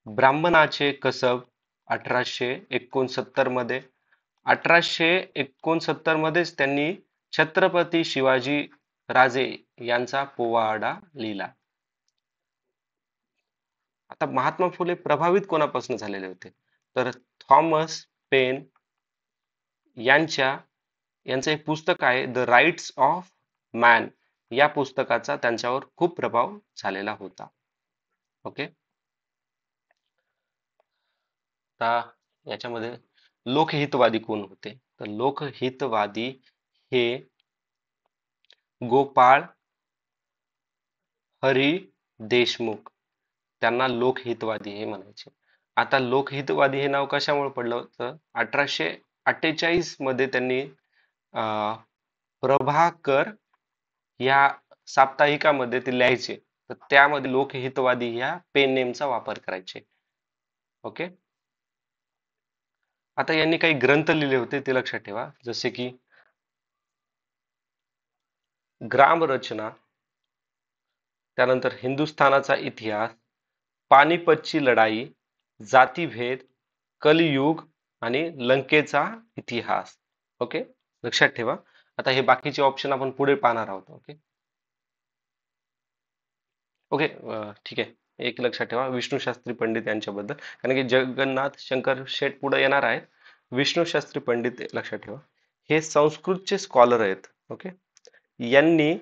ब्राह्मणाचे कसब 1869 मध्ये. 1869 मध्येच त्यांनी छत्रपती शिवाजी राजे यांचा पोवाडा लिहिला. आता महात्मा फुले प्रभावित कोणापासून झालेले होते? तर थॉमस पेन यांचं एक पुस्तक आहे द राईट्स ऑफ मॅन, या पुस्तकाचा त्यांच्यावर खूप प्रभाव झालेला होता. ओके, आता याच्यामध्ये लोकहितवादी कोण होते? तर लोकहितवादी हे गोपाळ हरी देशमुख, त्यांना लोकहितवादी हे म्हणायचे. आता लोकहितवादी हे नाव कशामुळे पडलं होतं? 1848 मध्ये त्यांनी प्रभाकर या साप्ताहिकामध्ये ते लिहायचे, तर त्यामध्ये लोकहितवादी ह्या पेन नेमचा वापर करायचे. ओके, आता यांनी काही ग्रंथ लिहिले होते ते लक्षात ठेवा, जसे की ग्रामरचना, त्यानंतर हिंदुस्थानाचा इतिहास, पानिपतची लढाई, जातीभेद, कलियुग आणि लंकेचा इतिहास. ओके, लक्षात ठेवा. आता हे बाकीचे ऑप्शन आपण पुढे पाहणार आहोत. ओके, ओके, ठीक आहे. एक लक्षात ठेवा, विष्णू शास्त्री पंडित यांच्याबद्दल, कारण की जगन्नाथ शंकर शेठ पुढे येणार आहेत. विष्णू शास्त्री पंडित लक्षात ठेवा, हे संस्कृतचे स्कॉलर आहेत. ओके, यांनी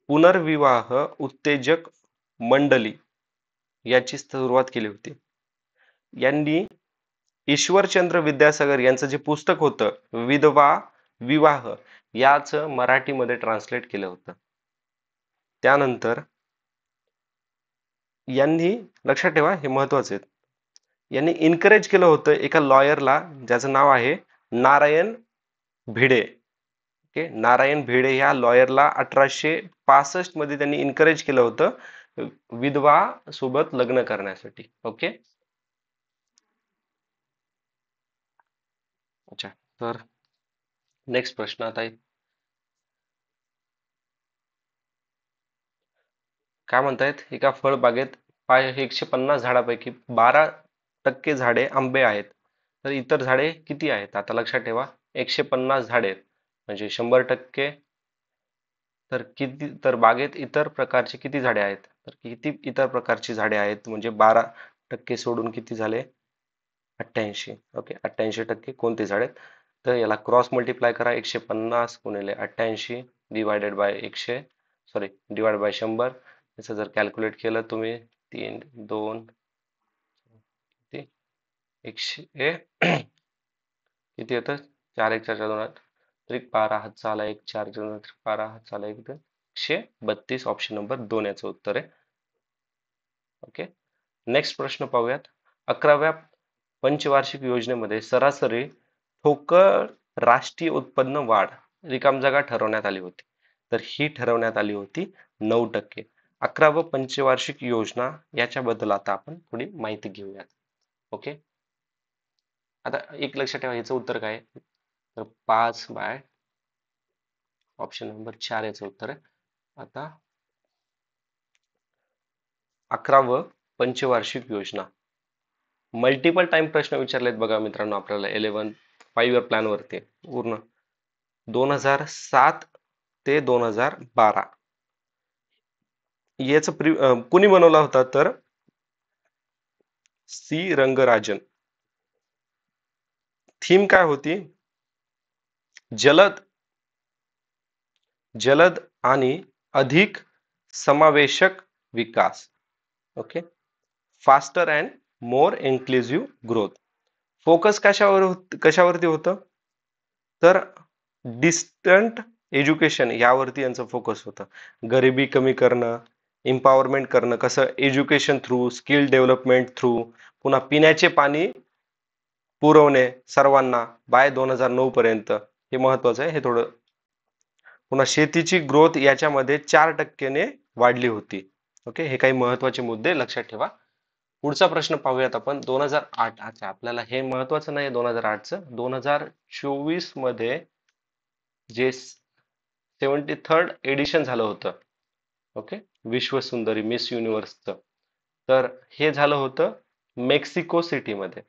पुनर्विवाह उत्तेजक मंडली याची सुरुवात केली होती. यांनी ईश्वरचंद्र विद्यासागर यांचं जे पुस्तक होतं विधवा विवाह, याच मराठीमध्ये ट्रान्सलेट केलं होतं. त्यानंतर यांनी, लक्षात ठेवा हे महत्वाचे आहेत, यांनी इनकरेज केलं होतं एका लॉयरला ज्याचं नाव आहे नारायण भिडे. ओके, नारायण भिडे ह्या लॉयरला 1865 मध्ये त्यांनी इनकरेज केलं होतं विधवा सोबत लग्न करण्यासाठी. ओके, अच्छा, तर नेक्स्ट प्रश्न आता काय म्हणतायत, एका फळबागेत 150 झाडापैकी 12% झाडे आंबे आहेत, तर इतर झाडे किती आहेत? आता लक्षात ठेवा, 150 झाडे आहेत म्हणजे 100%, तर किती, तर बागेत इतर प्रकारची किती झाडे आहेत, तर किती इतर प्रकारची झाडे आहेत म्हणजे 12% सोडून किती झाले, 88. ओके, 88% कोणती झाडे आहेत? तर याला क्रॉस मल्टिप्लाय करा, 150 गुणिले 88 divided by 100, sorry divide by 100. याचं जर कॅल्क्युलेट केलं तुम्ही, 3 2 100 किती येतं, 4 1 4 2 त्रिक 12 हात चाला 1 4 12 हात चाला 1 132. ऑप्शन नंबर 2 याचं उत्तर आहे. ओके, नेक्स्ट प्रश्न पाहूयात. 11व्या पंचवार्षिक योजनेमध्ये सरासरी ठोकळ राष्ट्रीय उत्पन्न वाढ रिकाम जागा ठरवण्यात आली होती, तर ही ठरवण्यात आली होती 9%. 11व पंचवार्षिक योजना याच्याबद्दल आता आपण थोडी माहिती घेऊयात. ओके, आता एक लक्षात ठेवा, याचं उत्तर काय आहे? तर 5 बाय ऑप्शन नंबर 4 याचं उत्तर आहे. आता 11व पंचवार्षिक योजना, मल्टिपल टाइम प्रश्न विचारलेत बघा मित्रांनो आपल्याला 5 इयर प्लॅन वरती पूर्ण 2007 ते 2012. याच कुणी बनवला होता, तर सी रंगराजन. थीम काय होती, जलद जलद आणि अधिक समावेशक विकास. Okay, faster and more inclusive growth. Focus कशावरती होतं, तर डिस्टंट एज्युकेशन यावरती यांचं फोकस होतं. गरिबी कमी करणं, एम्पॉवरमेंट करणं, कसं, education through, skill development through, पुन्हा पिण्याचे पाणी पुरवणे सर्वांना बाय 2009 पर्यंत, हे महत्वाचं आहे, हे थोडं. पुन्हा शेतीची ग्रोथ याच्यामध्ये 4% वाढली होती. ओके, हे काही महत्वाचे मुद्दे लक्षात ठेवा. पुढचा प्रश्न पाहूयात आपण 2008. अच्छा, आपल्याला हे महत्वाचं नाही 2008चं, 2024 मध्ये जे 73rd एडिशन झालं होतं, ओके, विश्व सुंदरी मिस युनिव्हर्सचं, तर हे झालं होतं मेक्सिको सिटी मध्ये.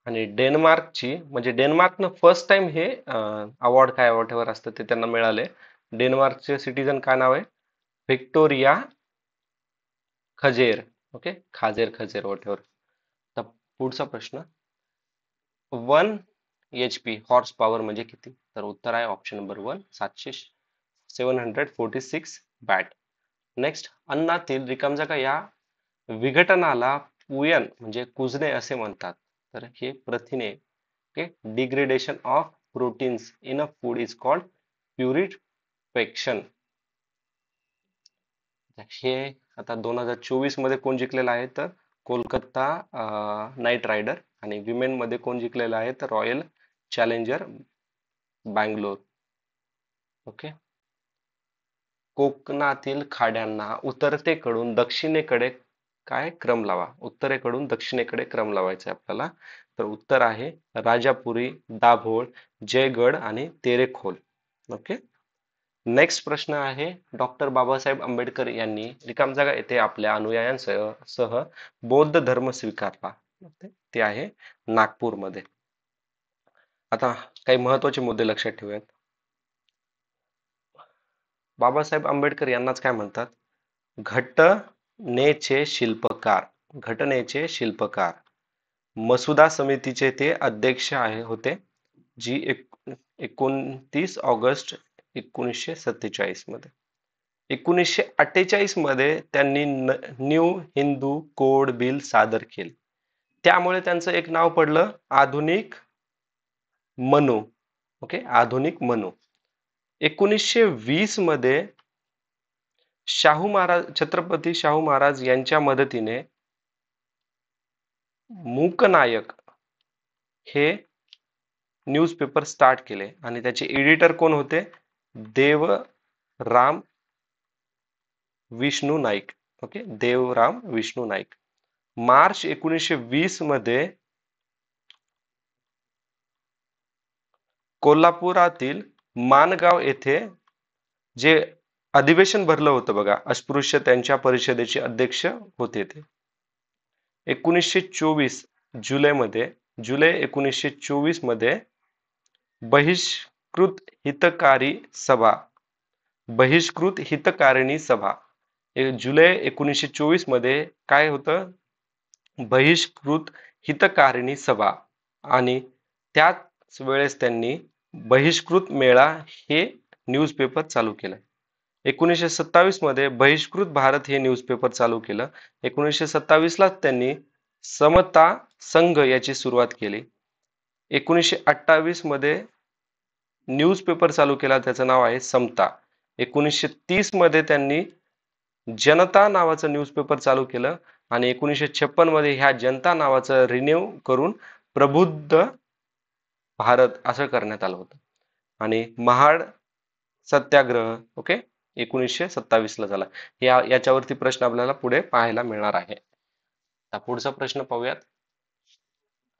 आणि डेन्मार्कची, म्हणजे डेन्मार्कनं फर्स्ट टाइम हे अवॉर्ड, काय वॉटेवर असतं ते, त्यांना मिळाले. डेन्मार्कचे सिटीजन काय नाव आहे, Victoria Kjaer. Okay, Kjaer whatever. तर पुढचा प्रश्न, 1 HP हॉर्स पॉवर म्हणजे किती, तर उत्तर आहे ऑप्शन नंबर 1, 746 बॅट. नेक्स्ट, अन्नातील रिकामजागा या विघटनाला पुयन म्हणजे कुजणे असे म्हणतात, तर हे प्रथिने, okay, degradation of proteins in a food is called purification. हे आता 2024 मध्ये कोण जिंकलेलं आहे, तर कोलकाता नाईट रायडर. आणि विमेन मध्ये कोण जिंकलेलं आहे, तर रॉयल चॅलेंजर बँगलोर. ओके, कोकणातील खाड्यांना उत्तरेकडून दक्षिणेकडे काय क्रम लावा, उत्तरेकडून दक्षिणेकडे क्रम लावायचा आहे आपल्याला, तर उत्तर आहे राजापुरी, दाभोळ, जयगड आणि तेरेखोल. ओके, नेक्स्ट प्रश्न आहे, डॉक्टर बाबासाहेब आंबेडकर यांनी रिकामजागा येथे आपल्या अनुयायांसह बौद्ध धर्म स्वीकारला, ते आहे नागपूरमध्ये. आता काही महत्वाचे मुद्दे लक्षात ठेवूयात. बाबासाहेब आंबेडकर यांनाच काय म्हणतात, घटनेचे शिल्पकार. घटनेचे शिल्पकार. मसुदा समितीचे ते अध्यक्ष होते, जी 29 ऑगस्ट 1947 मध्ये. 1948 मध्ये त्यांनी न्यू हिंदू कोड बिल सादर केले, त्यामुळे त्यांचं एक नाव पडलं आधुनिक मनु. ओके, आधुनिक मनु. 1920 मध्ये शाहू महाराज, छत्रपती शाहू महाराज यांच्या मदतीने मूकनायक हे न्यूजपेपर स्टार्ट केले, आणि त्याचे एडिटर कोण होते, देवराम विष्णू नाईक. ओके, देवराम विष्णू नाईक. मार्च 1920 मध्ये कोल्हापुरातील माणगाव येथे जे अधिवेशन भरलं होतं बघा, अस्पृश्य त्यांच्या परिषदेचे अध्यक्ष होते ते. 1924 जुलैमध्ये, जुलै 1924 मध्ये बहिष्कृत हितकारी सभा, बहिष्कृत हितकारिणी सभा, जुलै 1924 मध्ये काय होतं, बहिष्कृत हितकारिणी सभा. आणि त्याच वेळेस त्यांनी बहिष्कृत मेळा हे न्यूजपेपर चालू केलं. 1927 मध्ये बहिष्कृत भारत हे न्यूजपेपर चालू केलं. 1927 ला त्यांनी समता संघ याची सुरुवात केली. 1928 मध्ये न्यूजपेपर चालू केला, त्याचं नाव आहे समता. 1930 मध्ये त्यांनी जनता नावाचं न्यूजपेपर चालू केलं आणि 1956 मध्ये ह्या जनता नावाचं रिन्यू करून प्रबुद्ध भारत असं करण्यात आलं होतं. आणि महाड सत्याग्रह ओके 1927 ला झाला. याच्यावरती प्रश्न आपल्याला पुढे पाहायला मिळणार आहे. आता पुढचा प्रश्न पाहूयात.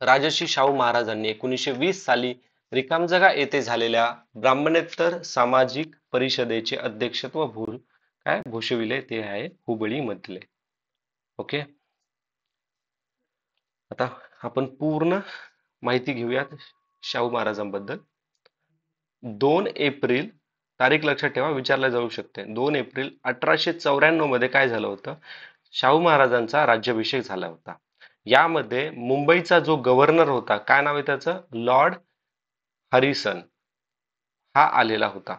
राजर्षी शाहू महाराजांनी 1920 साली रिकामजगा येथे झालेल्या ब्राह्मणेतर सामाजिक परिषदेचे अध्यक्षत्व काय भूषविले, ते आहे हुबळी मधले. ओके, आता आपण पूर्ण माहिती घेऊयात शाहू महाराजांबद्दल. 2 एप्रिल तारीख लक्षात ठेवा, विचारला जाऊ शकते. 2 एप्रिल 1894 मध्ये काय झालं होतं, शाहू महाराजांचा राज्याभिषेक झाला होता. यामध्ये मुंबईचा जो गव्हर्नर होता, काय नाव आहे त्याचं, लॉर्ड हरिसन, हा आलेला होता.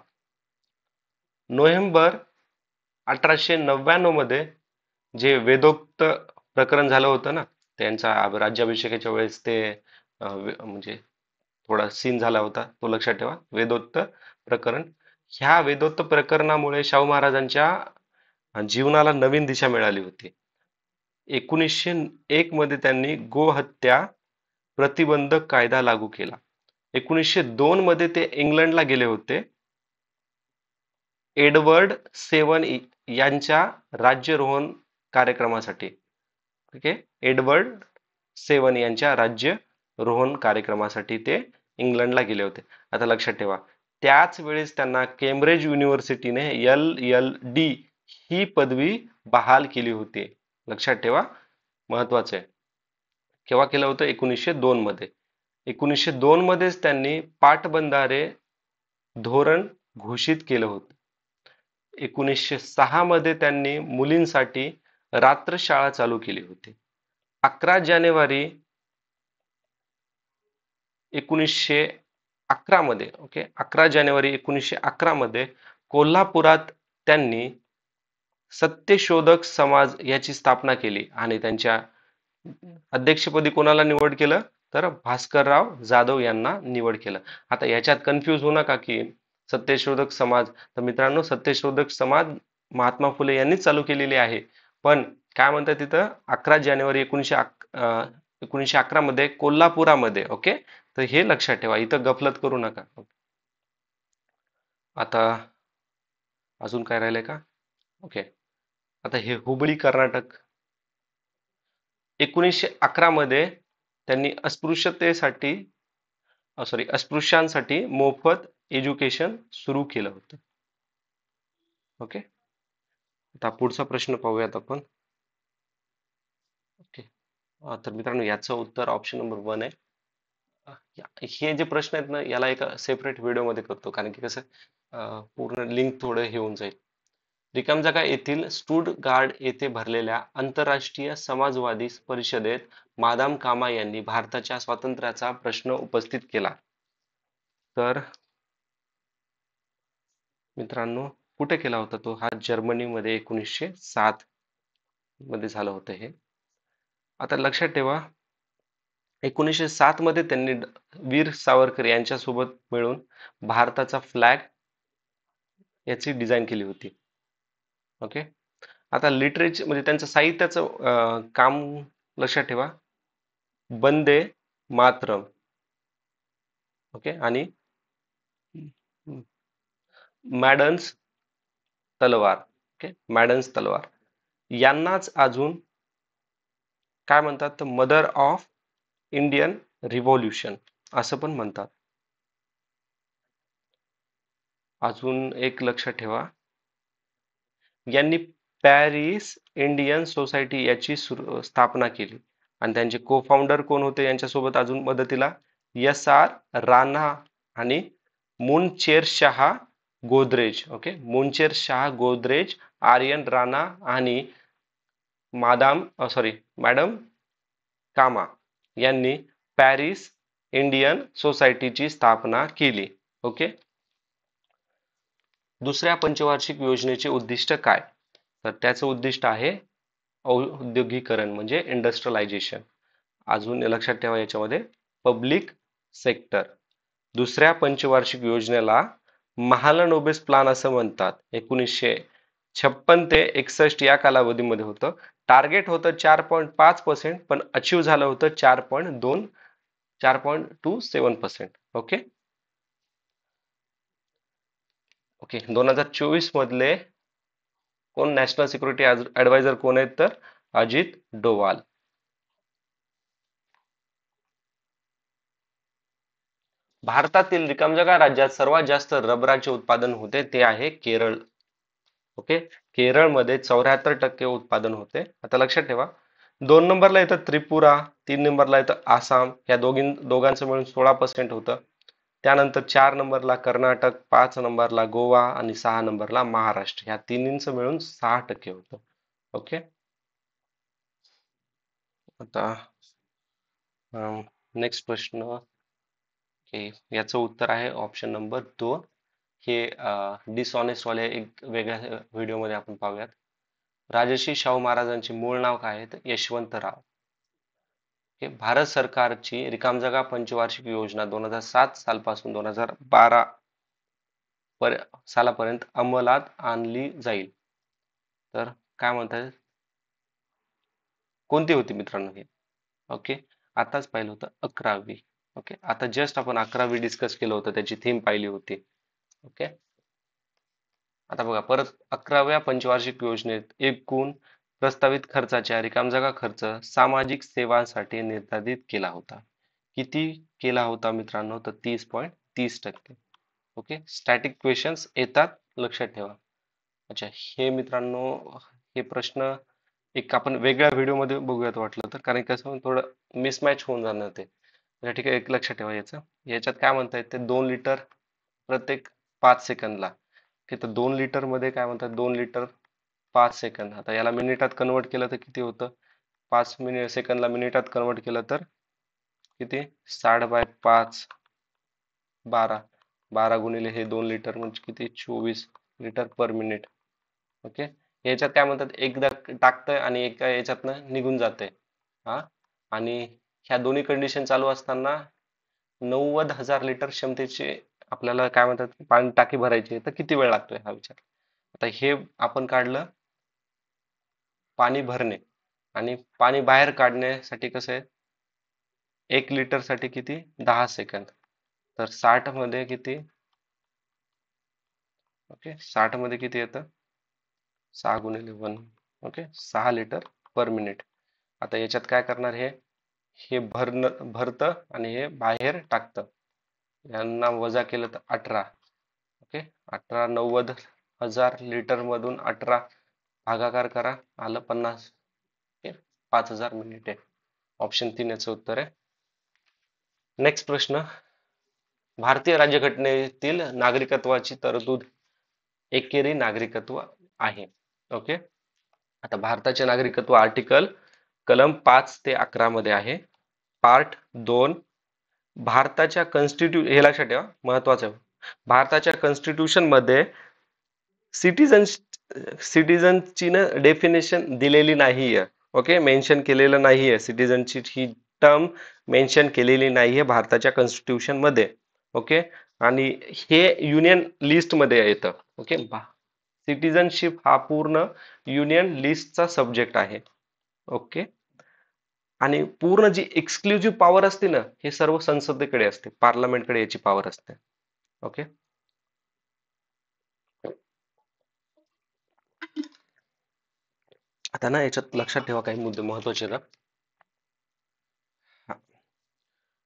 नोव्हेंबर 1899 मध्ये जे वेदोक्त प्रकरण झालं होतं ना, त्यांचा राज्याभिषेकाच्या वेळेस ते म्हणजे थोडा सीन झाला होता, तो लक्षात ठेवा, वेदोक्त प्रकरण. ह्या वेदोक्त प्रकरणामुळे शाहू महाराजांच्या जीवनाला नवीन दिशा मिळाली होती. 1901 मध्ये त्यांनी गोहत्या प्रतिबंधक कायदा लागू केला. 1902 मध्ये ते इंग्लंडला गेले होते एडवर्ड सेवन यांच्या राज्यारोहण कार्यक्रमासाठी. ओके, एडवर्ड सेवन यांच्या राज्यारोहण कार्यक्रमासाठी ते इंग्लंडला गेले होते. आता लक्षात ठेवा, त्याच वेळेस त्यांना केम्ब्रिज युनिव्हर्सिटीने LLD ही पदवी बहाल केली होती. लक्षात ठेवा, महत्वाचं आहे. केव्हा केलं होतं, 1902 मध्ये. 1902 मध्येच त्यांनी पाटबंधारे धोरण घोषित केलं होतं. 1906 मध्ये त्यांनी मुलींसाठी रात्रशाळा चालू केली होती. 11 जानेवारी 1911 मध्ये, ओके, 11 जानेवारी 1911 मध्ये कोल्हापुरात त्यांनी सत्यशोधक समाज याची स्थापना केली आणि त्यांच्या अध्यक्षपदी कोणाला निवड केलं, तर भास्करराव जाधव यांना निवड केलं. आता याच्यात कन्फ्यूज होऊ नका की सत्यशोधक समाज, तर मित्रांनो सत्यशोधक समाज महात्मा फुले यांनी चालू केलेली आहे. पण काय म्हणतात तिथं, 11 जानेवारी 1911 मध्ये कोल्हापुरामध्ये. ओके, तर हे लक्षात ठेवा, इथं गफलत करू नका. आता अजून काय राहिलंय का, ओके, आता हे हुबळी कर्नाटक. 1911 मध्ये त्यांनी अस्पृश्यांसाठी मोफत एज्युकेशन सुरू केलं होतं. ओके, आता पुढचा प्रश्न पाहूयात आपण. ओके, तर मित्रांनो याचं उत्तर ऑप्शन नंबर 1 आहे. हे जे प्रश्न आहेत ना, याला एका सेपरेट व्हिडिओमध्ये करतो, कारण की कसं पूर्ण लिंक थोडं हे होऊन जाईल. रिकामजागा येथील स्टुटगार्ड येथे भरलेल्या आंतरराष्ट्रीय समाजवादी परिषदेत मादाम कामा यांनी भारताच्या स्वातंत्र्याचा प्रश्न उपस्थित केला. तर मित्रांनो कुठे केला होता तो, हा जर्मनीमध्ये 1907 मध्ये झालं होतं हे. आता लक्षात ठेवा, 1907 मध्ये त्यांनी वीर सावरकर यांच्या सोबत मिळून भारताचा फ्लॅग याची डिझाईन केली होती. ओके, आता लिटरेचर म्हणजे त्यांचं साहित्याचं काम लक्षात ठेवा, वंदे मातरम. ओके, आणि मॅडन्स तलवार. ओके, मॅडन्स तलवार यांनाच अजून काय म्हणतात, तर मदर ऑफ इंडियन रिव्होल्युशन असं पण म्हणतात. अजून एक लक्षात ठेवा, यांनी पॅरिस इंडियन सोसायटी याची स्थापना केली आणि त्यांचे को फाउंडर कोण होते यांच्यासोबत अजून मदतीला S.R. राणा आणि मुनचेर शाह गोदरेज. ओके, मुनचेर शाह गोदरेज, आर्यन राणा आणि मॅडम कामा यांनी पॅरिस इंडियन सोसायटीची स्थापना केली. ओके, दुसऱ्या पंचवार्षिक योजनेचे उद्दिष्ट काय? तर त्याचं उद्दिष्ट आहे औद्योगिकरण म्हणजे इंडस्ट्रियलायझेशन. अजून लक्षात ठेवा याच्यामध्ये पब्लिक सेक्टर. दुसऱ्या पंचवार्षिक योजनेला महालनोबिस प्लान असं म्हणतात. 1956 ते 61 या कालावधीमध्ये होतं. टार्गेट होतं 4.5%, पण अचीव झालं होतं 4.27%. ओके ओके 2024 मधले कोण नॅशनल सिक्युरिटी ऍडवायझर कोण आहेत? तर अजित डोवाल. भारतातील रिकामजागा राज्यात सर्वात जास्त रबराचे उत्पादन होते ते आहे केरळ. ओके, केरळमध्ये 74% उत्पादन होते. आता लक्षात ठेवा, 2 नंबरला येतं त्रिपुरा, 3 नंबरला येतं आसाम, या दोघांचं मिळून 16% होतं. त्यानंतर 4 नंबरला कर्नाटक, 5 नंबरला गोवा आणि 6 नंबरला महाराष्ट्र, ह्या तिन्हींचं मिळून 6% होतं. ओके, आता नेक्स्ट प्रश्न, याचं उत्तर आहे ऑप्शन नंबर 2. हे डिसऑनेस्ट वाले एक वेगळ्या व्हिडिओमध्ये आपण पाहूयात. राजर्षी शाहू महाराजांचे मूळ नाव काय आहे? तर यशवंतराव. हे भारत सरकारची रिकामजागा पंचवार्षिक योजना 2007 सालपासून 2012 सालापर्यंत अंमलात आणली जाईल. तर काय म्हणतात, कोणती होती मित्रांनो हे? ओके, आताच पाहिलं होतं 11वी. ओके, आता जस्ट आपण 11वी डिस्कस केलं होतं, त्याची थीम पाहिली होती. ओके, आता बघा परत 11व्या पंचवार्षिक योजनेत एकूण प्रस्तावित खर्चाच्या रिकामजागा खर्च सामाजिक सेवांसाठी निर्धारित केला होता. किती केला होता मित्रांनो? तर 30.30%. ओके, स्टॅटिक क्वेश्चन्स येतात, लक्षात ठेवा. अच्छा, हे मित्रांनो हे प्रश्न एक आपण वेगळ्या व्हिडिओमध्ये बघूयात वाटलं तर, कारण कसं थोडं मिसमॅच होऊन जाणार ते. ठीक आहे, एक लक्षात ठेवा याच्यात काय म्हणतायत ते 2 लिटर प्रत्येक 5 सेकंदला. तर 2 लिटर मध्ये काय म्हणतात, 2 लिटर 5 सेकंद. आता याला मिनिटात कन्वर्ट केलं तर किती होतं? 5 सेकंदला मिनिटात कन्वर्ट केलं तर किती? 60/5 12. 12 गुणिले हे 2 लिटर म्हणजे किती? 24 लिटर पर मिनिट. ओके, याच्यात काय म्हणतात, एकदा टाकतंय आणि एका याच्यातनं निघून जाते. हा, आणि ह्या दोन्ही कंडिशन चालू असताना 90,000 लिटर क्षमतेचे आपल्याला काय म्हणतात पाणी टाकी भरायची, तर किती वेळ लागतोय हा विचार. आता हे आपण काढलं पाणी भरणे, आणि पाणी बाहेर काढण्यासाठी कसं आहे, 1 लिटर साठी किती? 10 सेकंद. तर 60 मध्ये किती? ओके, 60 मध्ये किती येतं? 6 गुणिले 1. Okay, 6 litre per minute. आता याच्यात काय करणार, हे भरतं आणि हे बाहेर टाकतं. यांना वजा केलं तर 18. ओके, 18 90,000 लिटर मधून 18 भागाकार करा, आलं 50. 5,000 मिनिटे. ऑप्शन 3 याचं उत्तर आहे. नेक्स्ट प्रश्न, भारतीय राज्यघटनेतील नागरिकत्वाची तरतूद एकेरी नागरिकत्व आहे. ओके, आता भारताचे नागरिकत्व आर्टिकल कलम 5 ते 11 मध्ये आहे. पार्ट 2, भारताच्या हे लक्षात ठेवा, महत्वाचं आहे. भारताच्या कॉन्स्टिट्यूशन मध्ये सिटीजनची ना डेफिनेशन दिलेली नाहीये. ओके, मेन्शन केलेलं नाहीये, सिटीजनची ही टर्म मेन्शन केलेली नाहीये भारताच्या कॉन्स्टिट्यूशन मध्ये. ओके, आणि हे युनियन लिस्ट मध्ये येतं. ओके, सिटीजनशिप हा पूर्ण युनियन लिस्टचा सब्जेक्ट आहे. ओके, आणि पूर्ण जी एक्सक्लुझिव्ह पॉवर असते ना, हे सर्व संसदेकडे असते, पार्लमेंटकडे याची पॉवर असते. ओके, आता ना याच्यात लक्षात ठेवा काही मुद्दे महत्वाचे ना.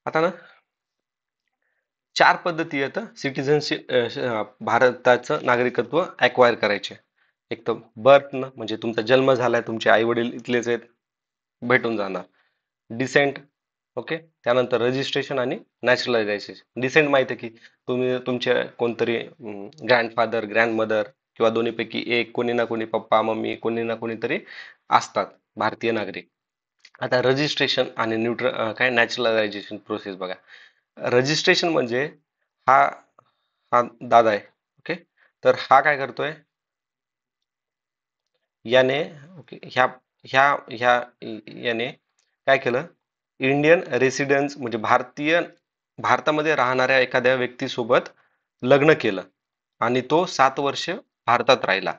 आता ना 4 पद्धती आहेत सिटीजनशिप भारताचं नागरिकत्व अक्वायर करायचे. एक तर बर्थ म्हणजे तुमचा जन्म झालाय, तुमचे आई वडील इथलेच आहेत, भेटून जाणार. Decent, okay. त्यानंतर रजिस्ट्रेशन आणि नॅचरलायझेशन. डिसेंट माहिती आहे की तुम्ही तुमचे कोणतरी ग्रँडफादर ग्रँडमदर किंवा दोन्हीपैकी एक, कोणी ना कोणी पप्पा मम्मी कोणी ना कोणीतरी असतात भारतीय नागरिक. आता रजिस्ट्रेशन आणि काय नॅचरलायझेशन प्रोसेस बघा. रजिस्ट्रेशन म्हणजे हा हा दादा आहे, ओके. तर हा काय करतोय, याने, ओके, ह्या ह्या ह्या याने काय केलं, इंडियन रेसिडेंट्स म्हणजे भारतामध्ये राहणाऱ्या एखाद्या व्यक्तीसोबत लग्न केलं आणि तो 7 वर्ष भारतात राहिला,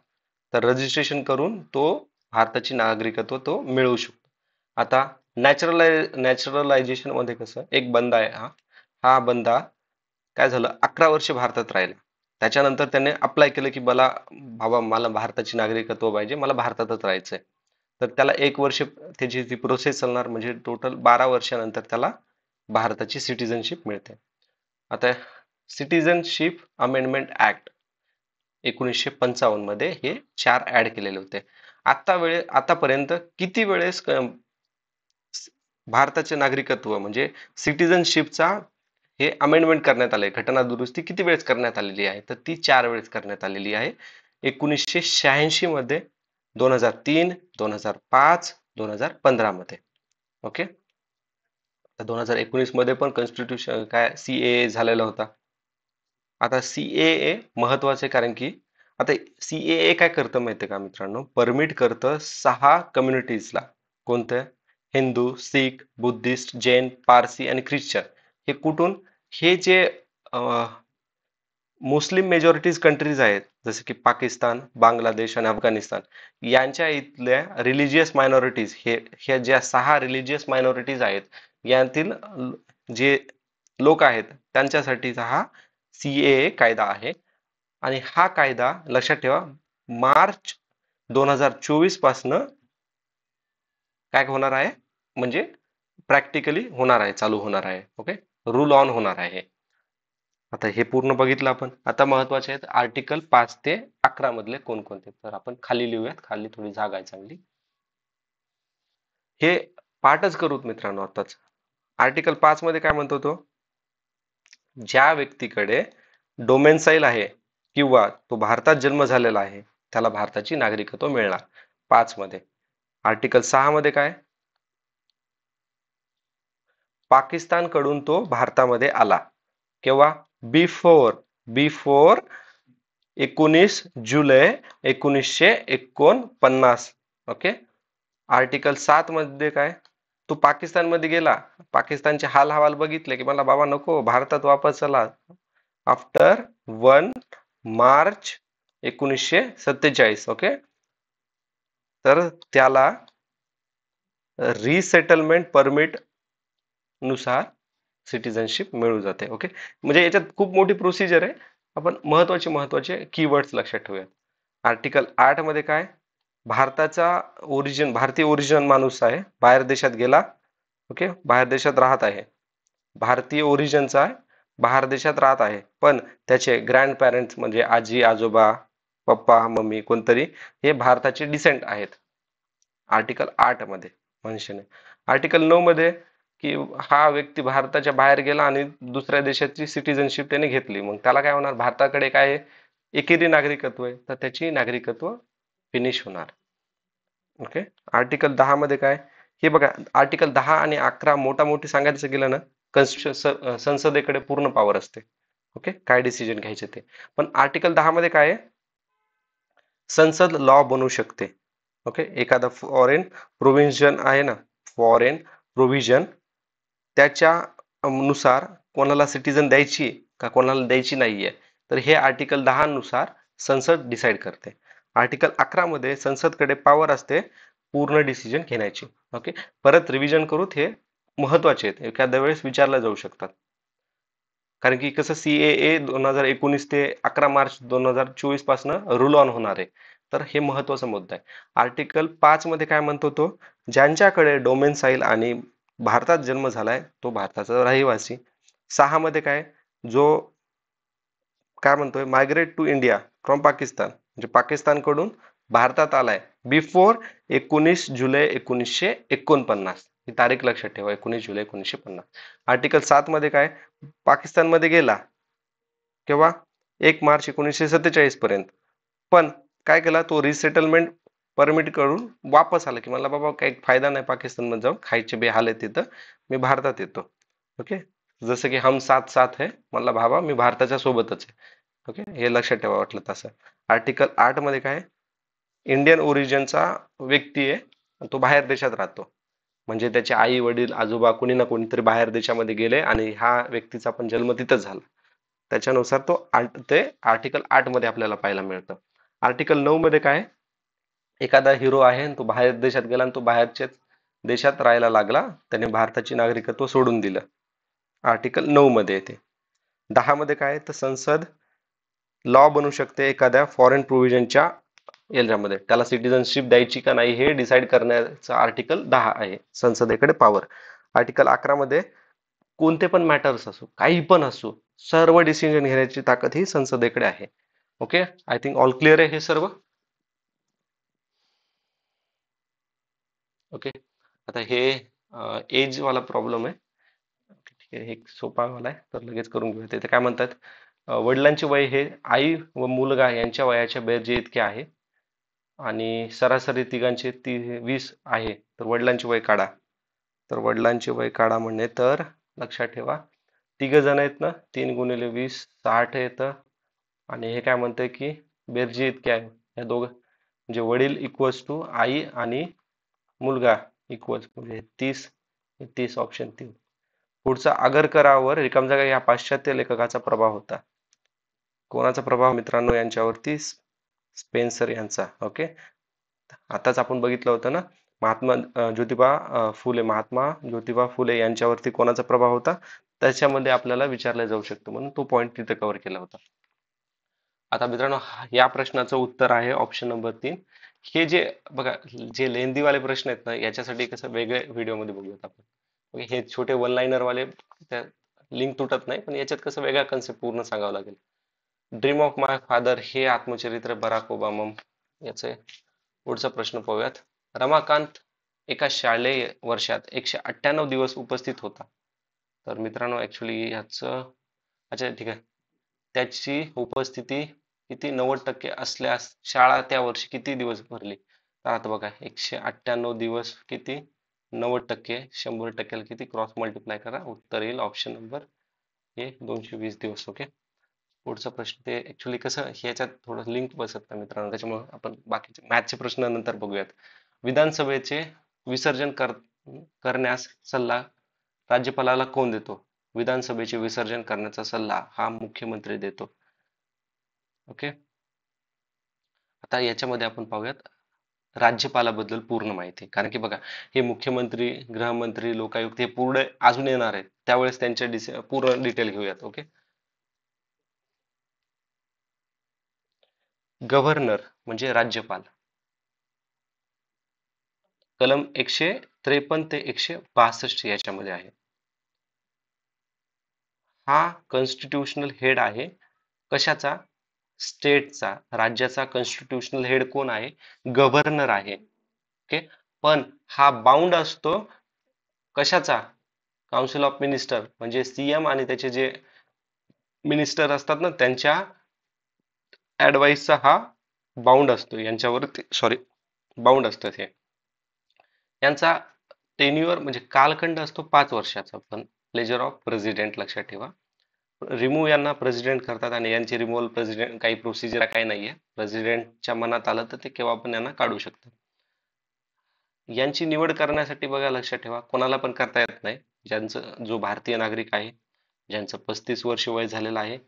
तर रजिस्ट्रेशन करून तो भारताची नागरिकत्व तो मिळवू शकतो. आता नॅचरलायझेशन मध्ये कसं, एक बंदा आहे, हा बंदा काय झालं, 11 वर्ष भारतात राहिला. त्याच्यानंतर त्याने अप्लाय केलं की बाबा मला भारताची नागरिकत्व पाहिजे, मला भारतातच राहायचंय. तर त्याला 1 वर्ष त्याची ती प्रोसेस चालणार, म्हणजे टोटल 12 वर्षानंतर त्याला भारताची सिटिझनशिप मिळते. आता सिटिझनशिप अमेंडमेंट ऍक्ट 1955 मध्ये हे 4 ऍड केलेले होते. आतापर्यंत किती वेळेस भारताचे नागरिकत्व म्हणजे सिटिझनशिपचा हे अमेंडमेंट करण्यात आले, घटना दुरुस्ती किती वेळेस करण्यात आलेली आहे, तर ती 4 वेळेस करण्यात आलेली आहे. 1986 मध्ये, 2003, 2005, 2015 मध्ये, ओके. 2019 मध्ये पण कॉन्स्टिट्यूशन काय सीएए झालेला होता. आता सीएए महत्वाचे, कारण की आता सीएए काय करतं माहितीये का मित्रांनो, परमिट करतं 6 कम्युनिटीजला. कोणत्या? हिंदू, सिख, बुद्धिस्ट, जैन, पारसी आणि ख्रिश्चन. हे कुठून? हे जे मुस्लिम मेजॉरिटीज कंट्रीज आहेत, जसे की पाकिस्तान, बांगलादेश आणि अफगाणिस्तान, यांच्या इथल्या रिलिजियस मायनॉरिटीज, ह्या ज्या 6 रिलिजियस मायनॉरिटीज आहेत, यातील जे लोक आहेत त्यांच्यासाठीचा हा सीएए कायदा आहे. आणि हा कायदा लक्षात ठेवा, मार्च 2024 पासनं काय होणार आहे, म्हणजे प्रॅक्टिकली होणार आहे, चालू होणार आहे, ओके. रूल ऑन होणार आहे. आता हे पूर्ण बघितलं आपण. आता महत्वाचे आहेत आर्टिकल 5 ते 11 मधले कोणकोणते, तर आपण खाली लिहूयात, खाली थोडी जागा आहे चांगली. हे पाठच करूत मित्रांनो आताच. आर्टिकल 5 मध्ये काय म्हणतो तो, ज्या व्यक्तीकडे डोमेनसाईल आहे किंवा तो भारतात जन्म झालेला आहे, त्याला भारताची नागरिकत्व मिळणार. 5 मध्ये. आर्टिकल 6 मध्ये काय, पाकिस्तान कडून तो भारतामध्ये आला केव्हा, बिफोर बिफोर 19 जुलै 1949, ओके. आर्टिकल 7 मध्ये काय, तो पाकिस्तानमध्ये गेला, पाकिस्तानचे हाल हवाल बघितले की मला बाबा नको, भारतात वापस चला, आफ्टर 1 मार्च 1947, ओके. तर त्याला रिसेटलमेंट परमिट नुसार सिटिझनशिप मिळू जाते, ओके. म्हणजे याच्यात खूप मोठी प्रोसिजर आहे, आपण महत्वाचे कीवर्ड्स लक्षात ठेवूयात. आर्टिकल 8 मध्ये काय, भारतीय ओरिजिन माणूस आहे, बाहेर देशात गेला, ओके, बाहेर देशात राहत आहे, भारतीय ओरिजिनचा आहे, बाहेर देशात राहत आहे, पण त्याचे ग्रँड पॅरेंट्स म्हणजे आजी आजोबा पप्पा मम्मी कोणतरी हे भारताचे डिसेंट आहेत. आर्टिकल 8 मध्ये मेन्शन आहे. आर्टिकल 9 मध्ये की हा व्यक्ती भारताच्या बाहेर गेला आणि दुसऱ्या देशाची सिटिझनशिप त्याने घेतली, मग त्याला काय होणार, भारताकडे काय आहे, एकेरी नागरिकत्व आहे, तर त्याची नागरिकत्व फिनिश होणार, ओके. आर्टिकल 10 मध्ये काय, हे बघा, आर्टिकल 10 आणि 11 मोठी सांगायचं गेलं ना, कॉन्स्टिट्यूशन संसदेकडे पूर्ण पॉवर असते, ओके, काय डिसिजन घ्यायचे ते. पण आर्टिकल 10 मध्ये काय आहे, संसद लॉ बनवू शकते, ओके. एखादा फॉरेन प्रोव्हिजन आहे ना, फॉरेन प्रोव्हिजन, त्याच्या नुसार कोणाला सिटिझन द्यायची का कोणाला द्यायची नाहीये, तर हे आर्टिकल 10 नुसार संसद डिसाईड करते. आर्टिकल 11 मध्ये संसदकडे पॉवर असते पूर्ण डिसिजन घेण्याची, ओके. परत रिव्हिजन करूत, हे महत्वाचे आहेत, एखाद्या वेळेस विचारले जाऊ शकतात. कारण की कसं, सीएए 2019 ते 11 मार्च 2024 पासून रूल ऑन होणार आहे, तर हे महत्वाचा मुद्दा आहे. आर्टिकल 5 मध्ये काय म्हणतो तो, ज्यांच्याकडे डोमेनसाईल आणि भारतात जन्म झालाय तो भारताचा रहिवासी. 6 मध्ये काय, जो काय म्हणतोय, migrate to India from Pakistan, म्हणजे पाकिस्तानकडून भारतात आलाय बिफोर 19 जुलै 1949, ही तारीख लक्षात ठेवा, 19 जुलै 1950. आर्टिकल 7 मध्ये काय, पाकिस्तानमध्ये गेला केव्हा, 1 मार्च 1947 पर्यंत, पण काय केला तो, रिसेटलमेंट परमिट करून वापस आला, की मला बाबा काही फायदा नाही पाकिस्तानमध्ये जाऊन, खायचे बेहाल आहे तिथं, मी भारतात येतो. ओके, जसं की हम साथ साथ है, मला भावा मी भारताच्या सोबतच आहे. ओके, हे लक्षात ठेवा वाटलं तसं. आर्टिकल 8 मध्ये काय, इंडियन ओरिजिनचा व्यक्ती आहे, तो बाहेर देशात राहतो, म्हणजे त्याचे आई वडील आजोबा कोणी ना कोणीतरी बाहेर देशामध्ये गेले आणि ह्या व्यक्तीचा पण जन्म तिथंच झाला, त्याच्यानुसार तो ते आर्टिकल 8 मध्ये आपल्याला पाहायला मिळतं. आर्टिकल 9 मध्ये काय, एखादा हिरो आहे आणि तो बाहेर देशात गेला आणि तो बाहेरच्याच देशात राहायला लागला, त्याने भारताची नागरिकत्व सोडून दिलं, आर्टिकल 9 मध्ये येते. 10 मध्ये काय, तर संसद लॉ बनू शकते एखाद्या फॉरेन प्रोव्हिजनच्या याच्यामध्ये, त्याला सिटिझनशिप द्यायची का नाही हे डिसाईड करण्याचा आर्टिकल 10 आहे, संसदेकडे पॉवर. आर्टिकल 11 मध्ये कोणते पण मॅटर्स असो, काही पण असो, सर्व डिसिजन घेण्याची ताकद ही संसदेकडे आहे. Okay, I think all clear आहे हे सर्व. ओके, आता हे एज वाला प्रॉब्लेम आहे. ठीक आहे, हे सोपा वाला आहे तर लगेच करून घेऊया. ते काय म्हणतात, वडिलांचे वय हे आई व मुलगा यांच्या वयाच्या बेरजे इतके आहे, आणि सरासरी तिघांचे 20 आहे, तर वडिलांचे वय काढा. तर वडिलांचे वय काढा म्हणणे तर लक्षात ठेवा, तिघ जण आहेत ना, 3 गुणिले 20 60 येतं, आणि हे काय म्हणतंय की बेरजे इतके आहे, या दोघं म्हणजे वडील इक्वल्स टू आई आणि मुलगा इक्वल्स, म्हणजे 30 30 ऑप्शन 3. पुढचा, आगरकरावर रिकाम जागा या पाश्चात्य लेखकाचा प्रभाव होता. कोणाचा प्रभाव मित्रांनो यांच्यावरती, स्पेन्सर यांचा. ओके, आताच आपण बघितलं होतं ना, महात्मा ज्योतिबा फुले यांच्यावरती कोणाचा प्रभाव होता, त्याच्यामध्ये आपल्याला विचारलं जाऊ शकतं, म्हणून तो पॉइंट तिथे कव्हर केला होता. आता मित्रांनो, या प्रश्नाचं उत्तर आहे ऑप्शन नंबर 3. हे जे बघा, जे लेंदी वाले प्रश्न आहेत ना, याच्यासाठी कसं वेगळे व्हिडिओमध्ये बघूयात आपण. ओके, हे छोटे वन लाईनर वाले लिंक तुटत नाही, पण याच्यात कसं वेगळा कन्सेप्ट पूर्ण सांगावं लागेल. ड्रीम ऑफ माय फादर हे आत्मचरित्र बराक ओबामा याचे. पुढचा प्रश्न पाहूयात. रमाकांत एका शालेय वर्षात 198 दिवस उपस्थित होता. तर मित्रांनो ऍक्च्युली ह्याचं, अच्छा ठीक आहे, त्याची उपस्थिती किती 90% असल्यास शाळा त्या वर्षी किती दिवस भरली. तर आता बघा, 198 दिवस किती 90%, 100%ला किती, क्रॉस मल्टिप्लाय करा, उत्तर येईल ऑप्शन नंबर हे 220 दिवस. ओके, पुढचा प्रश्न, ते ऍक्च्युली कसं ह्याच्यात थोडं लिंक बसत नाही मित्रांनो, त्याच्यामुळे आपण बाकीचे मॅथचे प्रश्न नंतर बघूयात. विधानसभेचे विसर्जन करण्यास सल्ला राज्यपालाला कोण देतो. विधानसभेचे विसर्जन करण्याचा सल्ला हा मुख्यमंत्री देतो. ओके, आता याच्यामध्ये आपण पाहूयात राज्यपालाबद्दल पूर्ण माहिती, कारण की बघा, हे मुख्यमंत्री, गृहमंत्री, लोकायुक्त हे पूर्ण अजून येणार आहेत, त्यावेळेस त्यांच्या पूर्ण डिटेल घेऊयात. ओके, गव्हर्नर म्हणजे राज्यपाल, कलम 153 ते 162 याच्यामध्ये आहे. हा कॉन्स्टिट्यूशनल हेड आहे, कशाचा, स्टेटचा, राज्याचा कॉन्स्टिट्यूशनल हेड कोण आहे, गव्हर्नर आहे. ओके, पण हा बाउंड असतो कशाचा, काउन्सिल ऑफ मिनिस्टर, म्हणजे सीएम आणि त्याचे जे मिनिस्टर असतात ना, त्यांच्या ऍडवाइसचा हा बाउंड असतो, यांच्यावरती सॉरी बाउंड असतं हे. यांचा टेन्युअर म्हणजे कालखंड असतो 5 वर्षाचा, पण प्लेजर ऑफ प्रेसिडेंट लक्षात ठेवा. रिमूव्ह यांना प्रेसिडेंट करतात, आणि यांची रिमूव्हल प्रेसिडेंट काही प्रोसिजर काही नाहीये, प्रेसिडेंटच्या मनात आलं तर ते केव्हा पण यांना काढू शकतात. यांची निवड करण्यासाठी बघा लक्षात ठेवा, कोणाला पण करता येत नाही, ज्यांचं जो भारतीय नागरिक आहे, ज्यांचं 35 वर्ष वय झालेलं आहे,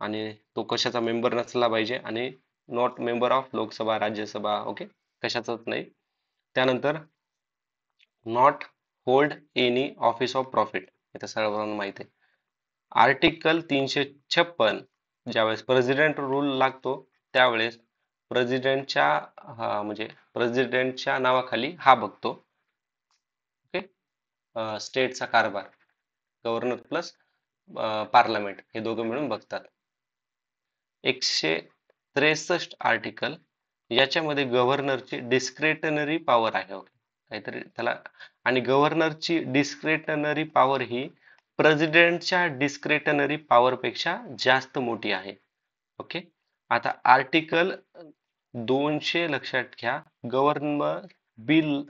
आणि तो कशाचा मेंबर नसला पाहिजे, आणि not member of Lok Sabha Rajya Sabha, okay, कशाचाच नाही. त्यानंतर not hold any office of profit, हे तर सर्वांना माहिती आहे. आर्टिकल 356, ज्यावेळेस प्रेसिडेंट रूल लागतो त्यावेळेस प्रेसिडेंटच्या, म्हणजे प्रेसिडेंटच्या नावाखाली हा बघतो. ओके, स्टेटचा कारभार, गव्हर्नर प्लस पार्लमेंट हे दोघं मिळून बघतात. 163 आर्टिकल याच्यामध्ये गव्हर्नरची डिस्क्रेटनरी पॉवर आहे. ओके, काहीतरी त्याला. आणि गव्हर्नरची डिस्क्रेटनरी पॉवर ही प्रेसिडेंटच्या डिस्क्रेटनरी पॉवर पेक्षा जास्त मोठी आहे. ओके. आता आर्टिकल 200 लक्षात घ्या. Governor bill.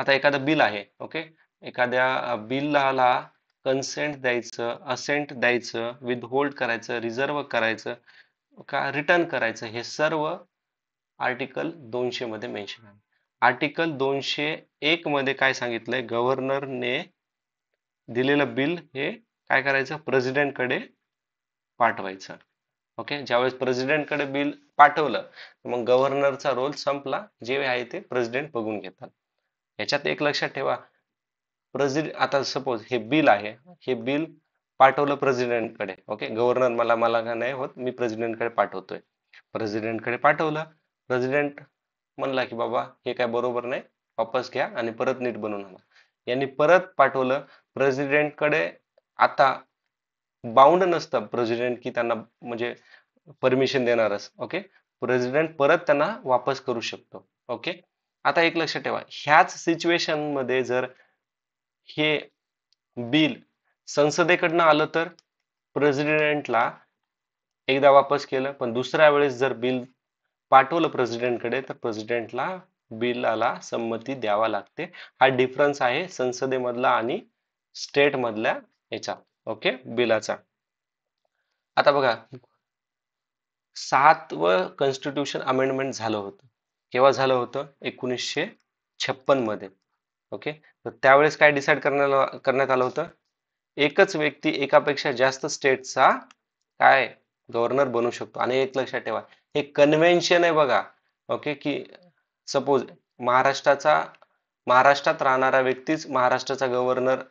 आता एखादं बिल आहे. ओके. एखाद्या बिलला कन्सेंट द्यायचं, असेंट द्यायचं, विथहोल्ड करायचं, रिझर्व करायचं का रिटर्न करायचं, हे सर्व आर्टिकल 200 मध्ये मेन्शन आहे. आर्टिकल 201 मध्ये काय सांगितलंय? गव्हर्नरने दिलेलं बिल हे काय करायचं? प्रेसिडेंटकडे पाठवायचं. ओके. ज्यावेळेस प्रेसिडेंटकडे बिल पाठवलं मग गव्हर्नरचा रोल संपला. जे आहे ते प्रेसिडेंट बघून घेतात. याच्यात एक लक्षात ठेवा, आता सपोज हे बिल आहे, हे बिल पाठवलं प्रेसिडेंटकडे. ओके. गव्हर्नर मला का नाही होत, मी प्रेसिडेंटकडे पाठवतोय. प्रेसिडेंटकडे पाठवलं. प्रेसिडेंट म्हणला की बाबा हे काय बरोबर नाही, वापस घ्या आणि परत नीट बनवून आणा. यांनी परत पाठवलं प्रेसिडेंटकडे. आता बाउंड नसतं प्रेसिडेंट की त्यांना म्हणजे परमिशन देणारच. ओके. प्रेसिडेंट परत त्यांना वापस करू शकतो. ओके. आता एक लक्षात ठेवा, ह्याच सिच्युएशन मध्ये जर हे बिल संसदेकडनं आलं तर प्रेसिडेंटला एकदा वापस केलं, पण दुसऱ्या वेळेस जर बिल पाठवलं प्रेसिडेंटकडे तर प्रेसिडेंटला बिलाला संमती द्यावा लागते. हा डिफरन्स आहे संसदेमधला आणि स्टेट मधल्या याचा. ओके, बिलाचा. आता बघा, 7वं कॉन्स्टिट्यूशन अमेंडमेंट झालं होतं. केव्हा झालं होतं? 1956 मध्ये. ओके. तर त्यावेळेस काय डिसाईड करण्यात आलं होतं? एकच व्यक्ती एकापेक्षा जास्त स्टेटचा काय गव्हर्नर बनू शकतो. आणि एक लक्षात ठेवा, हे कन्व्हेन्शन आहे बघा. ओके. की सपोज महाराष्ट्रात राहणारा व्यक्तीच महाराष्ट्राचा गव्हर्नर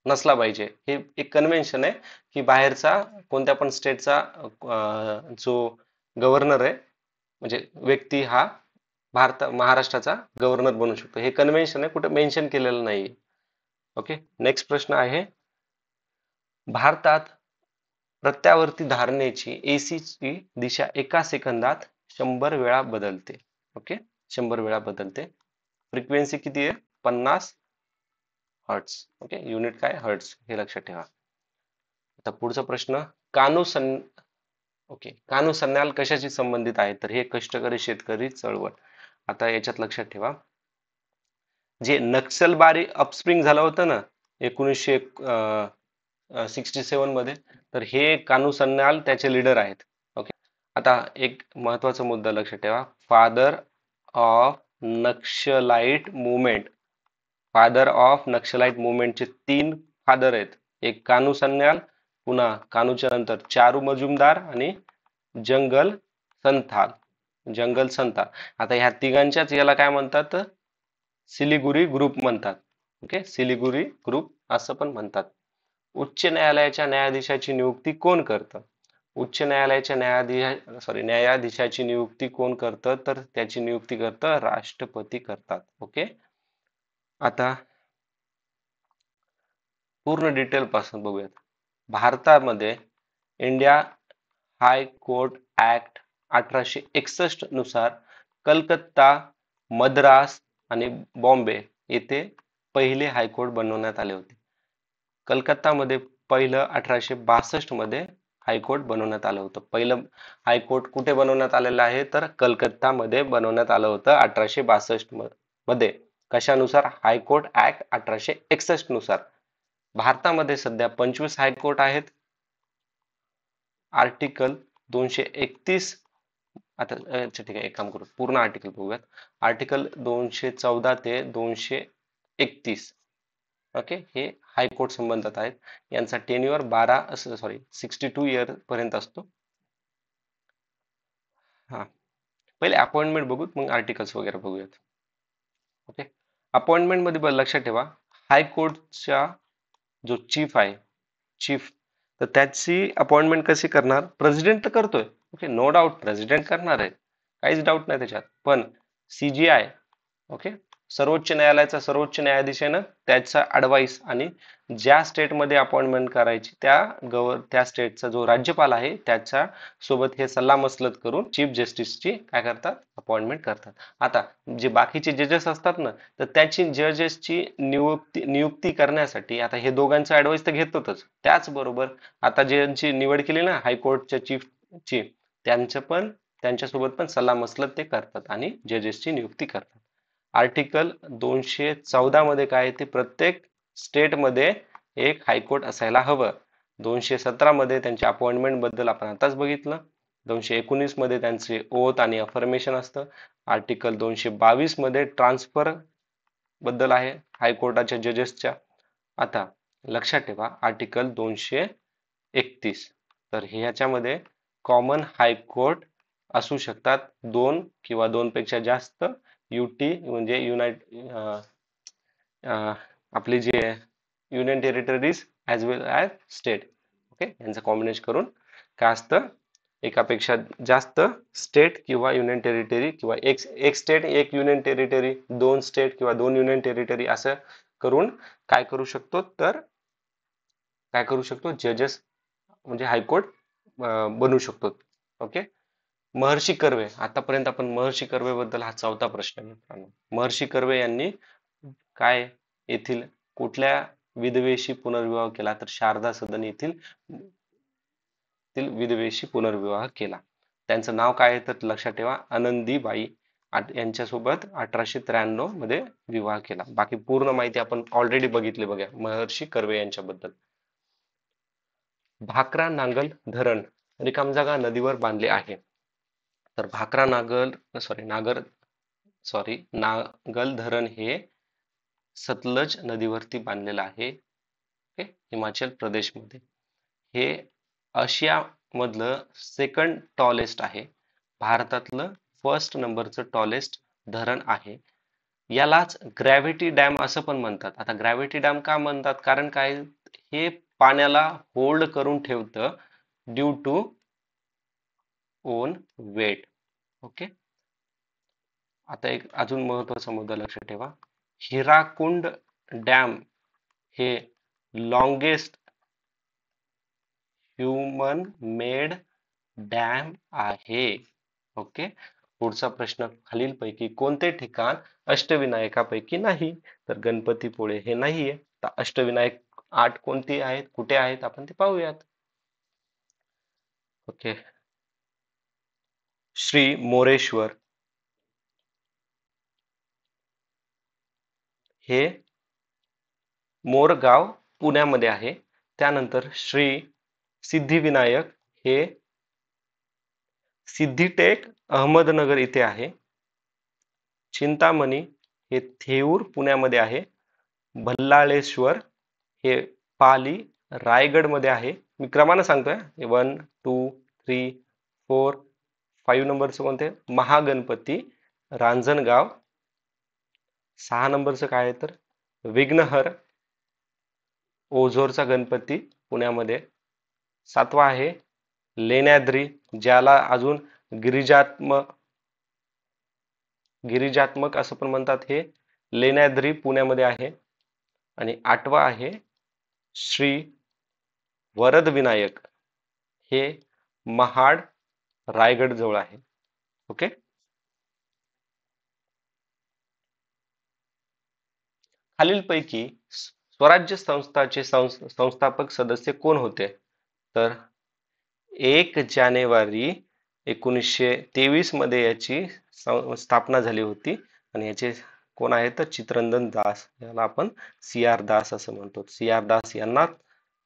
नसला पाहिजे. हे एक कन्व्हेन्शन आहे की बाहेरचा कोणत्या पण स्टेटचा जो गव्हर्नर आहे म्हणजे व्यक्ती हा महाराष्ट्राचा गव्हर्नर बनू शकतो. हे कन्व्हेन्शन आहे, कुठे मेन्शन केलेलं नाही. ओके. नेक्स्ट प्रश्न आहे, भारतात प्रत्यावर्ती धारणेची एसीची दिशा एका सेकंदात 100 वेळा बदलते. ओके. 100 वेळा बदलते. फ्रिक्वेन्सी किती आहे? 50 हर्ट्स. ओके. युनिट काय? हर्ट्स. हे लक्षात ठेवा. आता पुढचा प्रश्न, ओके, कानूसन्याल कशाशी संबंधित आहे? तर हे कष्टकरी शेतकरी चळवळ. आता याच्यात लक्षात ठेवा, जे नक्षलबारी अपस्प्रिंग झालं होतं ना 1967 मध्ये, तर हे कानूसन्याल त्याचे लीडर आहेत. ओके. आता एक महत्वाचा मुद्दा लक्षात ठेवा, father of Naxalite movement. Father of Naxalite मुवमेंटचे 3 फादर आहेत. एक कानू सन्याल, पुन्हा कानूच्या नंतर चारू मजुमदार आणि जंगल संथाल. जंगल संथाल. आता ह्या तिघांच्याच याला काय म्हणतात? सिलिगुरी ग्रुप म्हणतात. ओके. सिलिगुरी ग्रुप असं पण म्हणतात. उच्च न्यायालयाच्या न्यायाधीशाची नियुक्ती कोण करतं? उच्च न्यायालयाच्या न्यायाधीशाची नियुक्ती कोण करतं? तर त्याची नियुक्ती करतं राष्ट्रपती करतात. ओके. आता पूर्ण डिटेल पासून बघूयात. भारतामध्ये इंडिया हाय कोर्ट ऍक्ट 1861 नुसार कलकत्ता, मद्रास आणि बॉम्बे येथे पहिले हायकोर्ट बनवण्यात आले होते. कलकत्तामध्ये पहिलं 1862 मध्ये हायकोर्ट बनवण्यात आलं होतं. पहिलं हायकोर्ट कुठे बनवण्यात आलेलं आहे? तर कलकत्तामध्ये बनवण्यात आलं होतं 1862 मध्ये. कशानुसार? हायकोर्ट ऍक्ट 1861 नुसार. भारतामध्ये सध्या 25 हायकोर्ट आहेत. आर्टिकल 231. आता ठीक आहे, एक काम करू, पूर्ण आर्टिकल बघूयात. आर्टिकल 214 ते 231. ओके. हे हायकोर्ट संबंधात आहेत. यांचा टेन्युअर 62 इयर पर्यंत असतो. हा, पहिले अपॉइंटमेंट बघू, मग आर्टिकल्स वगैरे बघूयात. ओके. अपॉइंटमेंट मध्ये लक्षात ठेवा, हायकोर्टचा जो चीफ आहे, चीफ, तर त्याची अपॉइंटमेंट कशी करणार? प्रेसिडेंट तर करतोय. ओके, नो डाऊट प्रेसिडेंट करणार आहे, काहीच डाऊट नाही त्याच्यात. पण सीजीआय, ओके, सर्वोच्च न्यायालयाचा सर्वोच्च न्यायाधीश आहे ना त्याचा ऍडवाइस आणि ज्या स्टेटमध्ये अपॉइंटमेंट करायची त्या स्टेटचा जो राज्यपाल आहे त्याच्या सोबत हे सल्लामसलत करून चीफ जस्टिसची काय करतात अपॉइंटमेंट करतात. आता जे बाकीचे जजेस असतात ना तर त्याची जजेसची नियुक्ती करण्यासाठी आता हे दोघांचा ऍडवाइस तर घेतातच त्याचबरोबर आता ज्यांची निवड केली ना हायकोर्टच्या चीफची त्यांच्यासोबत पण सल्लामसलत ते करतात आणि जजेसची नियुक्ती करतात. आर्टिकल 214 मध्ये काय ते प्रत्येक स्टेटमध्ये एक हायकोर्ट असायला हवं. 217 मध्ये त्यांच्या अपॉइंटमेंट बद्दल आपण आताच बघितलं. 219 मध्ये त्यांचे ओथ आणि अफर्मेशन असतं. आर्टिकल 222 मध्ये ट्रान्सफर बद्दल आहे हायकोर्टाच्या जजेसच्या. आता लक्षात ठेवा आर्टिकल 231 तर ह्याच्यामध्ये कॉमन हायकोर्ट असू शकतात दोन किंवा दोन पेक्षा जास्त युटी म्हणजे आपली जी युनियन टेरिटरीज ॲज वेल ॲज स्टेट ओके यांचं कॉम्बिनेशन करून काय असतं एकापेक्षा जास्त स्टेट किंवा युनियन टेरिटरी किंवा एक स्टेट एक युनियन टेरिटरी दोन स्टेट किंवा दोन युनियन टेरिटरी असं करून काय करू शकतो जजेस म्हणजे हायकोर्ट बनवू शकतो. ओके महर्षी कर्वे आतापर्यंत आपण महर्षी कर्वे बद्दल हा चौथा प्रश्न आहे मित्रांनो. महर्षी कर्वे यांनी काय येथील कुठल्या विधवेशी पुनर्विवाह केला तर शारदा सदन येथील विधवेशी पुनर्विवाह केला. त्यांचं नाव काय आहे तर लक्षात ठेवा आनंदीबाई यांच्यासोबत 1893 मध्ये विवाह केला. बाकी पूर्ण माहिती आपण ऑलरेडी बघितली बघा महर्षी कर्वे यांच्याबद्दल. भाकरा नांगल धरण रिकामजागा नदीवर बांधले आहे. तर भाकरा नांगल धरण हे सतलज नदीवरती बांधलेलं आहे हिमाचल प्रदेशमध्ये. हे आशिया मधलं सेकंड टॉलेस्ट आहे. भारतातलं फर्स्ट नंबरचं टॉलेस्ट धरण आहे. यालाच ग्रॅव्हिटी डॅम असं पण म्हणतात. आता ग्रॅव्हिटी डॅम का म्हणतात कारण काय हे पाण्याला होल्ड करून ठेवतं due to own weight. Okay आता एक अजून महत्वाचा मुद्दा लक्षात ठेवा हिराकुंड डॅम हे लॉंगेस्ट ह्युमन मेड डॅम आहे. ओके पुढचा प्रश्न खालीलपैकी कोणते ठिकाण अष्टविनायकापैकी नाही तर गणपतीपुळे हे नाहीये. तर अष्टविनायक 8 कोणती आहेत कुठे आहेत आपण ते पाहूयात. ओके श्री मोरेश्वर हे मोरगाव पुण्यामध्ये आहे. त्यानंतर श्री सिद्धिविनायक हे सिद्धिटेक अहमदनगर इथे आहे. चिंतामणी हे थेऊर पुण्यामध्ये आहे. भल्लाळेश्वर हे पाली रायगड मध्ये आहे. मी क्रमानं सांगतोय 1 2 3 4 5 नंबरचं कोणते महागणपती रांजणगाव. 6 नंबरचं काय आहे तर विघ्नहर ओझोरचा गणपती पुण्यामध्ये. 7वा आहे लेण्याद्री ज्याला अजून गिरिजात्मक असं पण म्हणतात हे लेण्याद्री पुण्यामध्ये आहे. आणि 8वा आहे श्री वरद विनायक हे महाड रायगड जवळ आहे. ओके खालीलपैकी स्वराज्य संस्थाचे संस्थापक सदस्य कोण होते तर 1 जानेवारी 1923 मध्ये याची स्थापना झाली होती आणि याचे कोण आहे तर चित्रंजन दास याला आपण सी आर दास असं म्हणतो. सी आर दास यांना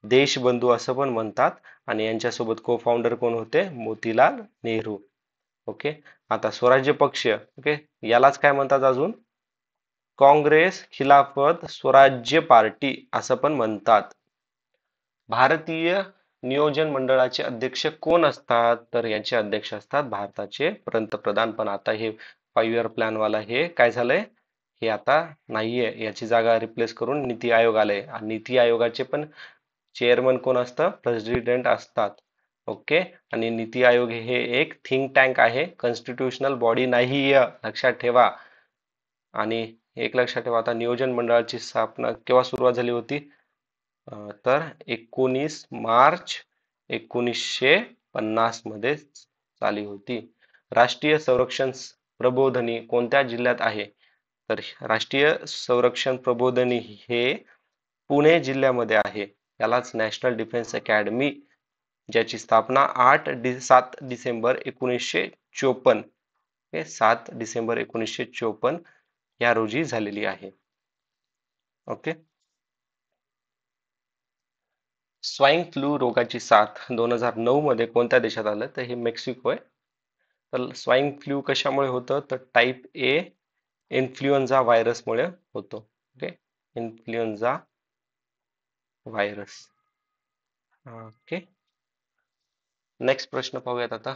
देशबंधू असं पण म्हणतात आणि यांच्यासोबत को फाउंडर कोण होते मोतीलाल नेहरू. ओके आता स्वराज्य पक्ष ओके यालाच काय म्हणतात अजून काँग्रेस खिलाफत स्वराज्य पार्टी असं पण म्हणतात. भारतीय नियोजन मंडळाचे अध्यक्ष कोण असतात तर याचे अध्यक्ष असतात भारताचे पंतप्रधान. पण आता हे 5 इयर प्लॅन वाला हे काय झालंय हे आता नाहीये याची जागा रिप्लेस करून नीती आयोग आलंय. आणि नीती आयोगाचे पण चेअरमन कोण असतं प्रेसिडेंट असतात. ओके आणि नीती आयोग हे एक थिंक टँक आहे कॉन्स्टिट्यूशनल बॉडी नाहीये लक्षात ठेवा. आणि एक लक्षात ठेवा. आता नियोजन मंडळाची स्थापना केव्हा सुरुवात झाली होती? तर 19 मार्च 1950 मध्ये झाली होती. राष्ट्रीय संरक्षण प्रबोधिनी कोणत्या जिल्ह्यात आहे? तर राष्ट्रीय संरक्षण प्रबोधिनी हे पुणे जिल्ह्यामध्ये आहे. यालाच नॅशनल डिफेन्स अकॅडमी, ज्याची स्थापना 7 डिसेंबर 1954 7 डिसेंबर 1954 या रोजी झालेली आहे. ओके. स्वाईन फ्लू रोगाची साथ 2009 मध्ये कोणत्या देशात आलं? तर हे मेक्सिको आहे. तर स्वाईन फ्लू कशामुळे होतं? तर टाईप ए इन्फ्लुएन्झा व्हायरसमुळे होतो. Okay, influenza virus. Okay, next प्रश्न पाहूयात आता.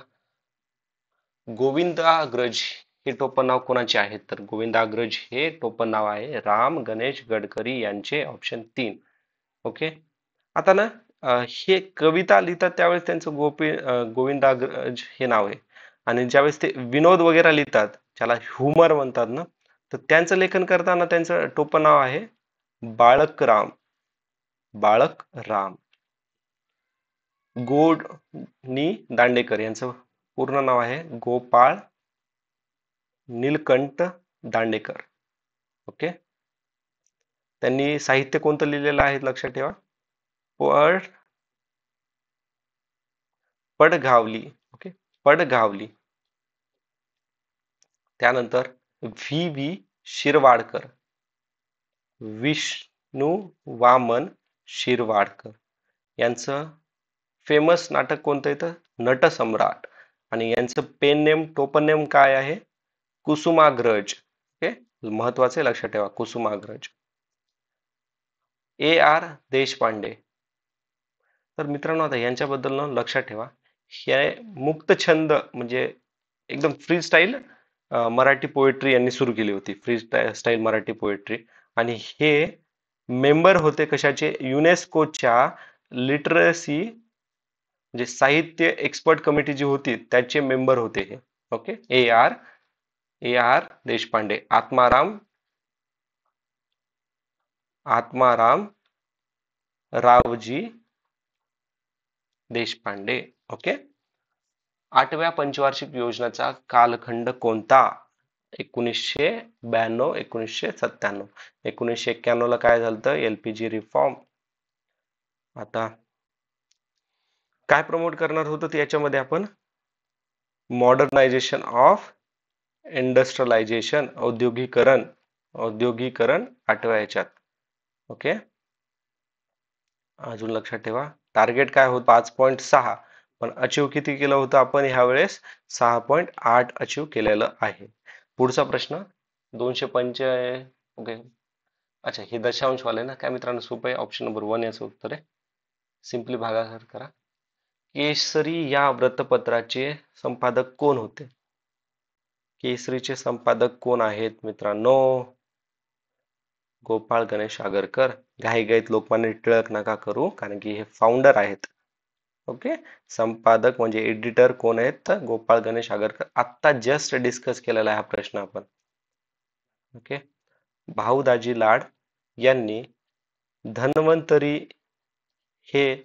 गोविंदाग्रज हे टोपण नाव कोणाचे आहे? तर गोविंदाग्रज हे टोपण नाव आहे राम गणेश गडकरी यांचे. ऑप्शन 3. ओके. आता ना हे कविता लिहितात त्यावेळेस त्यांचं गोविंदाग्रज हे नाव आहे, आणि ज्यावेळेस ते विनोद वगैरे लिहितात, ज्याला ह्युमर म्हणतात ना, तर त्यांचं लेखन करताना त्यांचं टोपण नाव आहे बाळक राम. बाळक राम. गोडनी दांडेकर यांचं पूर्ण नाव आहे गोपाळ नीलकंठ दांडेकर. ओके. त्यांनी साहित्य कोणतं लिहिलेलं आहे लक्षात ठेवा? पडघावली. ओके, पडघावली. त्यानंतर व्ही व्ही शिरवाडकर, विष्णू वामन शिरवाडकर यांचं फेमस नाटक कोणतं येतं? नटसम्राट. आणि यांचं पेन नेम, टोपन नेम काय आहे? कुसुमाग्रज. ओके, महत्वाचे, लक्षात ठेवा, कुसुमाग्रज. ए आर देशपांडे. तर मित्रांनो आता यांच्याबद्दल लक्षात ठेवा, हे मुक्तछंद म्हणजे एकदम फ्री स्टाईल मराठी पोएट्री यांनी सुरू केली होती. Free style Marathi poetry. आणि हे मेंबर होते कशाचे? युनेस्कोच्या लिटरसी म्हणजे साहित्य एक्सपर्ट कमिटी जी होती त्याचे मेंबर होते हे. Okay. A R Deshpande. Atmaram Raoji Deshpande. Okay. 8व्या पंचवार्षिक योजनेचा कालखंड कोणता? 1992 1997. 1991 ला काय झालं? LPG reform. आता काय प्रमोट करणार होतं याच्यामध्ये आपण? मॉडर्नायझेशन ऑफ इंडस्ट्रियलायझेशन, औद्योगिकरण. 8व्या याच्यात. ओके. अजून लक्षात ठेवा, टार्गेट काय होतं? 5.6, पण अचीव किती केलं होतं आपण ह्या वेळेस? 6.8 अचीव केलेलं आहे. पुढचा प्रश्न 205. ओके. अच्छा, हे दशांश वाले ना काय मित्रांनो? सोपं आहे. ऑप्शन नंबर 1 याचं उत्तर आहे. सिंपली भागाकार करा. केसरी या वृत्तपत्राचे संपादक कोण होते? केसरीचे संपादक कोण आहेत मित्रांनो? गोपाळ गणेश आगरकर. घाईघाईत लोकमान्य टिळक नका करू, कारण की हे फाउंडर आहेत. ओके. संपादक म्हणजे एडिटर कोण आहेत? तर गोपाळ गणेश आगरकर. आत्ता जस्ट डिस्कस केलेला आहे हा प्रश्न आपण. ओके. भाऊदाजी लाड यांनी धन्वंतरी हे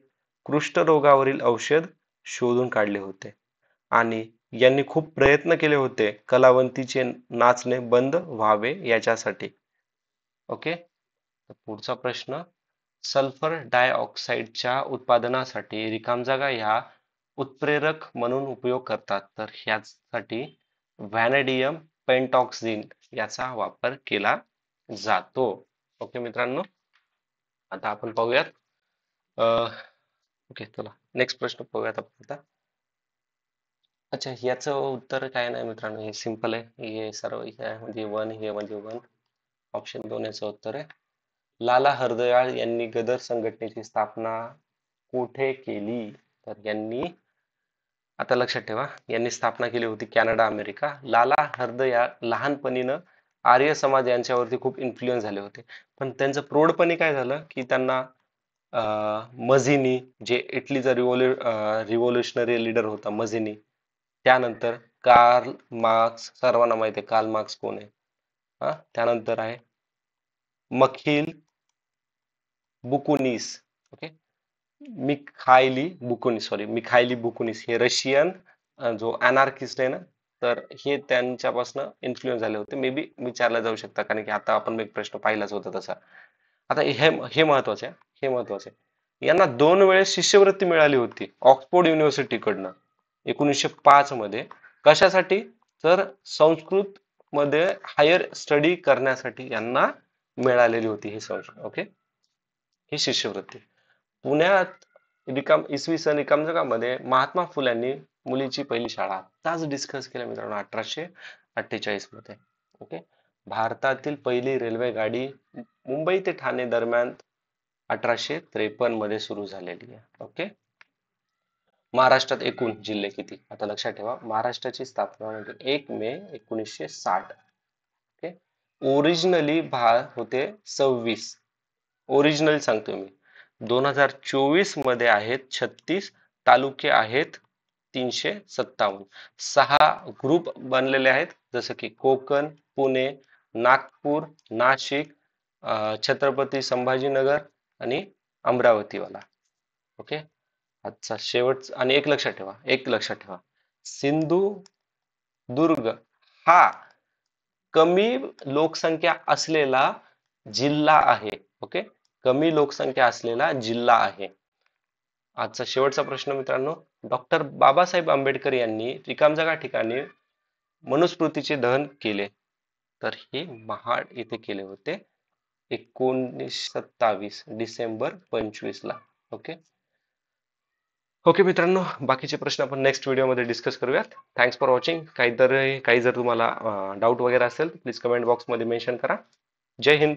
कुष्ठरोगावरील औषध शोधून काढले होते, आणि यांनी खूप प्रयत्न केले होते कलावंतीचे नाचणे बंद व्हावे याच्यासाठी. ओके. पुढचा प्रश्न, सल्फर डायऑक्साईडच्या उत्पादनासाठी रिकाम जागा ह्या उत्प्रेरक म्हणून उपयोग करतात, तर ह्यासाठी व्हॅनेडियम पेंटॉक्सिन याचा वापर केला जातो. ओके मित्रांनो, आता आपण पाहूयात. ओके, चला नेक्स्ट प्रश्न पाहूयात आपण आता. अच्छा, याचं उत्तर काय नाही मित्रांनो, हे सिंपल आहे. हे सर्व म्हणजे 1, हे म्हणजे 1. ऑप्शन 2 याचं उत्तर आहे. लाला हरदयाळ यांनी गदर संघटनेची स्थापना कुठे केली? तर यांनी, आता लक्षात ठेवा, यांनी स्थापना केली होती कॅनडा, अमेरिका. लाला हरदयाळ लहानपणीनं आर्य समाज यांच्यावरती खूप इन्फ्लुएन्स झाले होते, पण त्यांचं प्रौढपणी काय झालं की त्यांना मझिनी, जे इटलीचा रिव्होल्युशनरी लीडर होता मझिनी, त्यानंतर कार्ल मार्क्स, सर्वांना माहिती आहे कार्ल मार्क्स कोण आहे. त्यानंतर आहे मखिल बुकुनिस. ओके. मिखायली बुकुनिस हे रशियन जो अनार्किस्ट आहे ना, तर हे त्यांच्यापासून इन्फ्लुएन्स झाले होते. मे बी विचारला जाऊ शकता, कारण की आता आपण एक प्रश्न पाहिलाच होता तसा. आता हे महत्वाचे आहे. हे महत्वाचे आहे. यांना 2 वेळेस शिष्यवृत्ती मिळाली होती ऑक्सफोर्ड युनिव्हर्सिटीकडनं 1905 मध्ये. कशासाठी? तर संस्कृत मध्ये हायर स्टडी करण्यासाठी यांना मिळालेली होती ही संस्कृत. ओके, ही शिष्यवृत्ती. पुण्यात इसवी सन रिकामजगामध्ये महात्मा फुल्यांनी मुलीची पहिली शाळा आताच डिस्कस केल्या मित्रांनो 1848 मध्ये. ओके. भारतातील पहिली रेल्वे गाडी मुंबई ते ठाणे दरम्यान 1853 मध्ये सुरू झालेली आहे. ओके. महाराष्ट्रात एकूण जिल्हे किती? आता लक्षात ठेवा, महाराष्ट्राची स्थापना म्हणजे 1 मे 1960. ओके. ओरिजिनली होते 26. ओरिजिनल सांगतो मी. 2024 मध्ये आहेत 36. तालुके आहेत 357. 6 ग्रुप बनलेले आहेत, जसं की कोकण, पुणे, नागपूर, नाशिक, छत्रपती संभाजीनगर आणि अमरावतीवाला. ओके. आजचा शेवट. आणि एक लक्षात ठेवा, सिंधुदुर्ग हा कमी लोकसंख्या असलेला जिल्हा आहे. ओके, कमी लोकसंख्या असलेला जिल्हा आहे. आजचा शेवटचा प्रश्न मित्रांनो, डॉक्टर बाबासाहेब आंबेडकर यांनी रिकामजागा ठिकाणी मनुस्मृतीचे दहन केले, तर हे महाड येथे केले होते 1927 डिसेंबर 25 ला. ओके. ओके मित्रांनो, बाकीचे प्रश्न आपण नेक्स्ट व्हिडिओमध्ये डिस्कस करूयात. Thanks for watching. काही जर तुम्हाला डाऊट वगैरे असेल प्लीज कमेंट बॉक्समध्ये मेन्शन करा. जय हिंद.